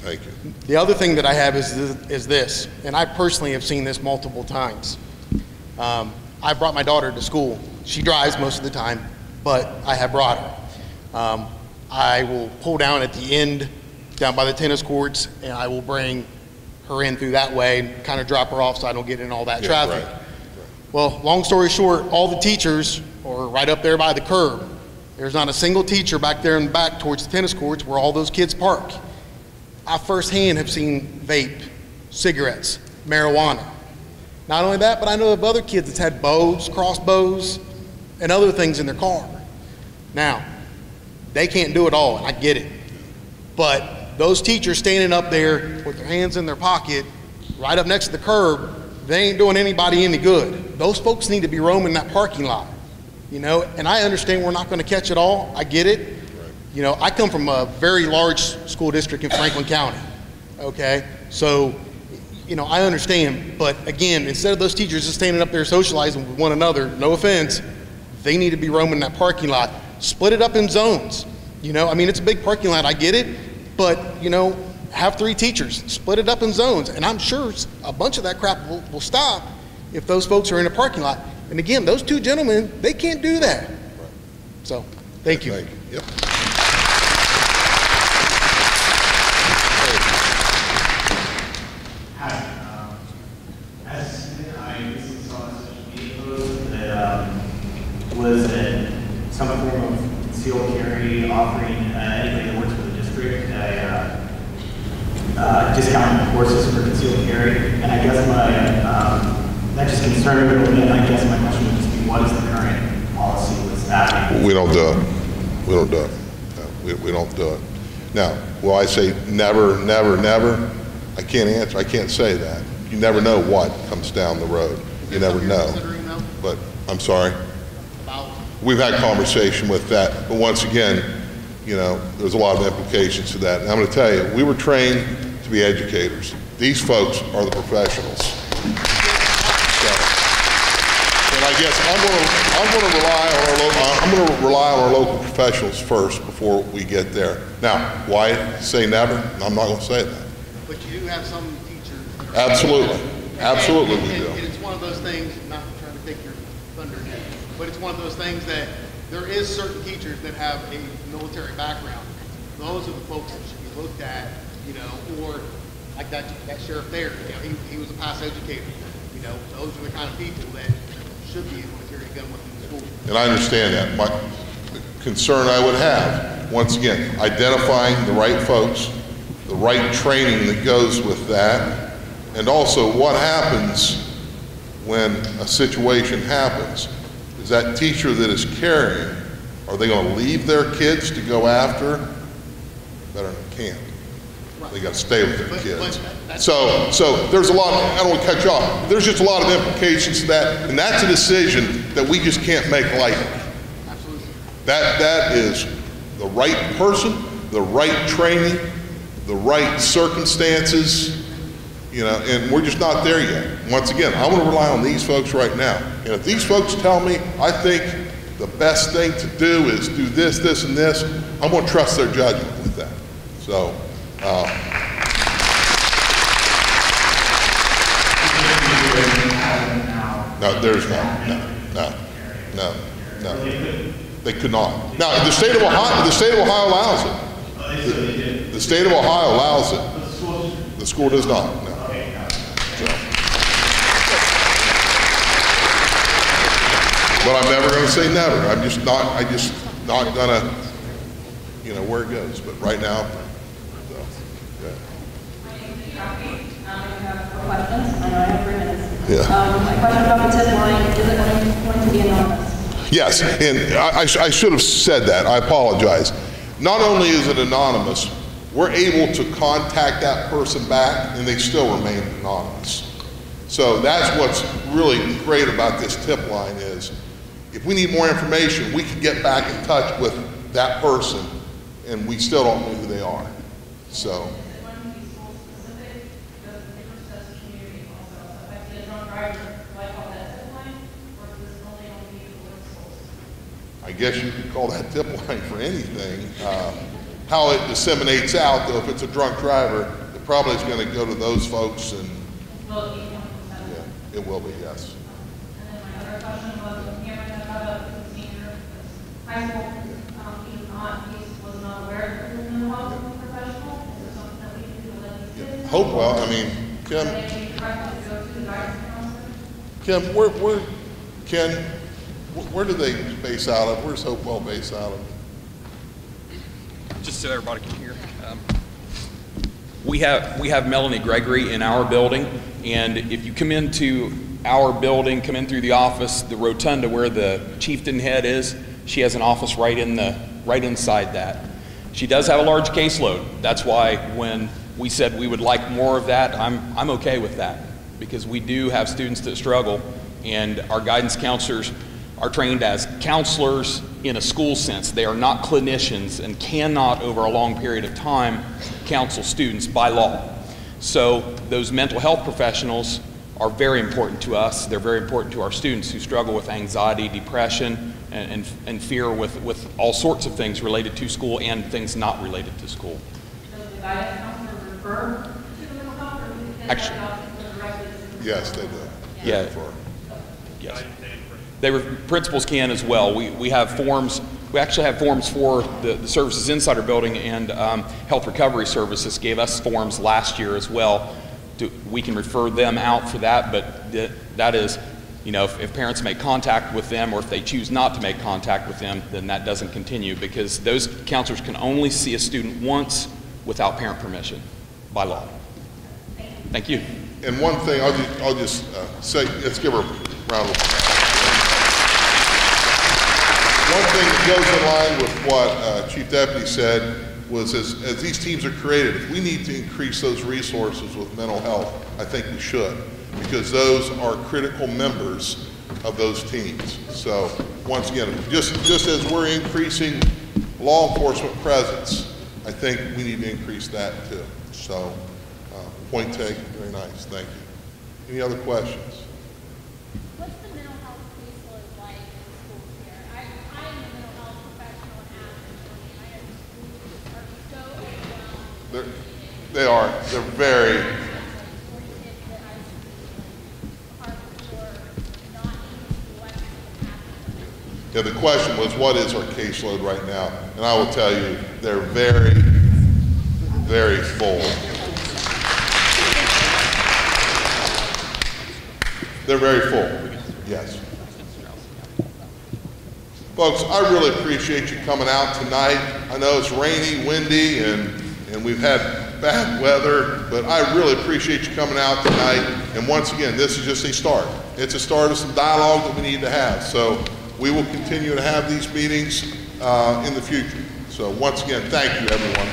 Thank you. The other thing that I have is this, and I personally have seen this multiple times. I brought my daughter to school. She drives most of the time, but I have brought her. I will pull down at the end, down by the tennis courts, and I will bring her in through that way and kind of drop her off so I don't get in all that traffic. Right. Well, long story short, all the teachers are right up there by the curb. There's not a single teacher back there in the back towards the tennis courts where all those kids park. I firsthand have seen vape, cigarettes, marijuana. Not only that, but I know of other kids that's had bows, crossbows, and other things in their car. Now, they can't do it all, and I get it. But those teachers standing up there with their hands in their pocket, right up next to the curb, they ain't doing anybody any good. Those folks need to be roaming that parking lot, you know, and I understand we're not going to catch it all. I get it. You know, I come from a very large school district in Franklin County, okay? So, you know, I understand, but again, instead of those teachers just standing up there socializing with one another, no offense, they need to be roaming that parking lot. Split it up in zones. You know, I mean, it's a big parking lot, I get it, but, you know, have 3 teachers, split it up in zones, and I'm sure a bunch of that crap will stop if those folks are in a parking lot. And again, those 2 gentlemen, they can't do that. So, thank you. Yep. Was that some form of concealed carry offering anybody that works for the district a discount courses for concealed carry? And I guess that just concerned me a little bit. I guess my question would just be, what is the current policy with staffing? We don't do it. We don't do it. No, we don't do it. Now, will I say never, never, never? I can't answer. I can't say that. You never know what comes down the road. You never know. But I'm sorry. We've had conversation with that, but once again, you know, there's a lot of implications to that. And I'm going to tell you, we were trained to be educators. These folks are the professionals. So, and I guess I'm going to rely on our local professionals first before we get there. Now, why say never? I'm not going to say that. But you do have some teachers. Absolutely. Absolutely we do. And it's one of those things, not trying to take your thunder here, but it's one of those things that there is certain teachers that have a military background. Those are the folks that should be looked at, you know, or like that sheriff there, you know, he was a past educator. You know, those are the kind of people that should be able to carry a gun within the school. And I understand that. My concern I would have, once again, identifying the right folks, the right training that goes with that, and also what happens when a situation happens. Is that teacher that is carrying, are they going to leave their kids to go after? Better than can't. They got to stay with their kids. So there's a lot of, I don't want to cut you off, there's just a lot of implications to that, and that's a decision that we just can't make lightly. Absolutely. That is the right person, the right training, the right circumstances, you know, and we're just not there yet. Once again, I want to rely on these folks right now. And if these folks tell me, I think the best thing to do is do this, this, and this, I'm going to trust their judgment with that. So, no, there's not. No. They could not. Now, the state of Ohio allows it. The state of Ohio allows it. The school does not. No. But I'm never going to say never. I'm just not going to, you know, where it goes. But right now, so, yeah. My name is Jackie. I have 4 questions. I know I have 3 minutes. Yeah. My question about the tip line, is it going to be anonymous? Yes, and I should have said that. I apologize. Not only is it anonymous, we're able to contact that person back and they still remain anonymous. So that's what's really great about this tip line is if we need more information, we can get back in touch with that person and we still don't know who they are. So. I guess you could call that tip line for anything. How it disseminates out, though, if it's a drunk driver, it probably is going to go to those folks, and yeah, it will be, yes. And then my other question was, hearing about a senior high school, he was not aware that he was in the hospital professional. Is there something that we can do to let these kids know? Hopewell, I mean, Kim, where do they base out of? Where's Hopewell based out of? Just so everybody can hear. We have Melanie Gregory in our building, and if you come into our building, come in through the office, the rotunda where the chieftain head is, she has an office right inside that. She does have a large caseload. That's why when we said we would like more of that, I'm okay with that, because we do have students that struggle, and our guidance counselors are trained as counselors in a school sense. They are not clinicians and cannot, over a long period of time, counsel students by law. So those mental health professionals are very important to us. They're very important to our students who struggle with anxiety, depression, and fear with all sorts of things related to school and things not related to school. Does the guidance counselor refer to the mental health, or do you think Actually, yes, they do. Yeah. Yes. Principals can as well. We have forms. We actually have forms for the services inside our building, and Health Recovery Services gave us forms last year as well. We can refer them out for that, but that is, you know, if parents make contact with them, or if they choose not to make contact with them, then that doesn't continue, because those counselors can only see a student once without parent permission by law. Thank you. And one thing, I'll just say, let's give her a round of applause. One thing that goes in line with what Chief Deputy said was, as these teams are created, if we need to increase those resources with mental health, I think we should, because those are critical members of those teams. So once again, just as we're increasing law enforcement presence, I think we need to increase that too. So point taken, very nice, thank you. Any other questions? What's the mental health caseload like in schools here? I am a mental health professional in Athens, and I know schools are so overwhelmed. They are. They're very. Yeah, the question was, what is our caseload right now? And I will tell you, they're very, very full. They're very full, yes. Folks, I really appreciate you coming out tonight. I know it's rainy, windy, and we've had bad weather, but I really appreciate you coming out tonight. And once again, this is just a start. It's a start of some dialogue that we need to have. So we will continue to have these meetings in the future. So once again, thank you, everyone.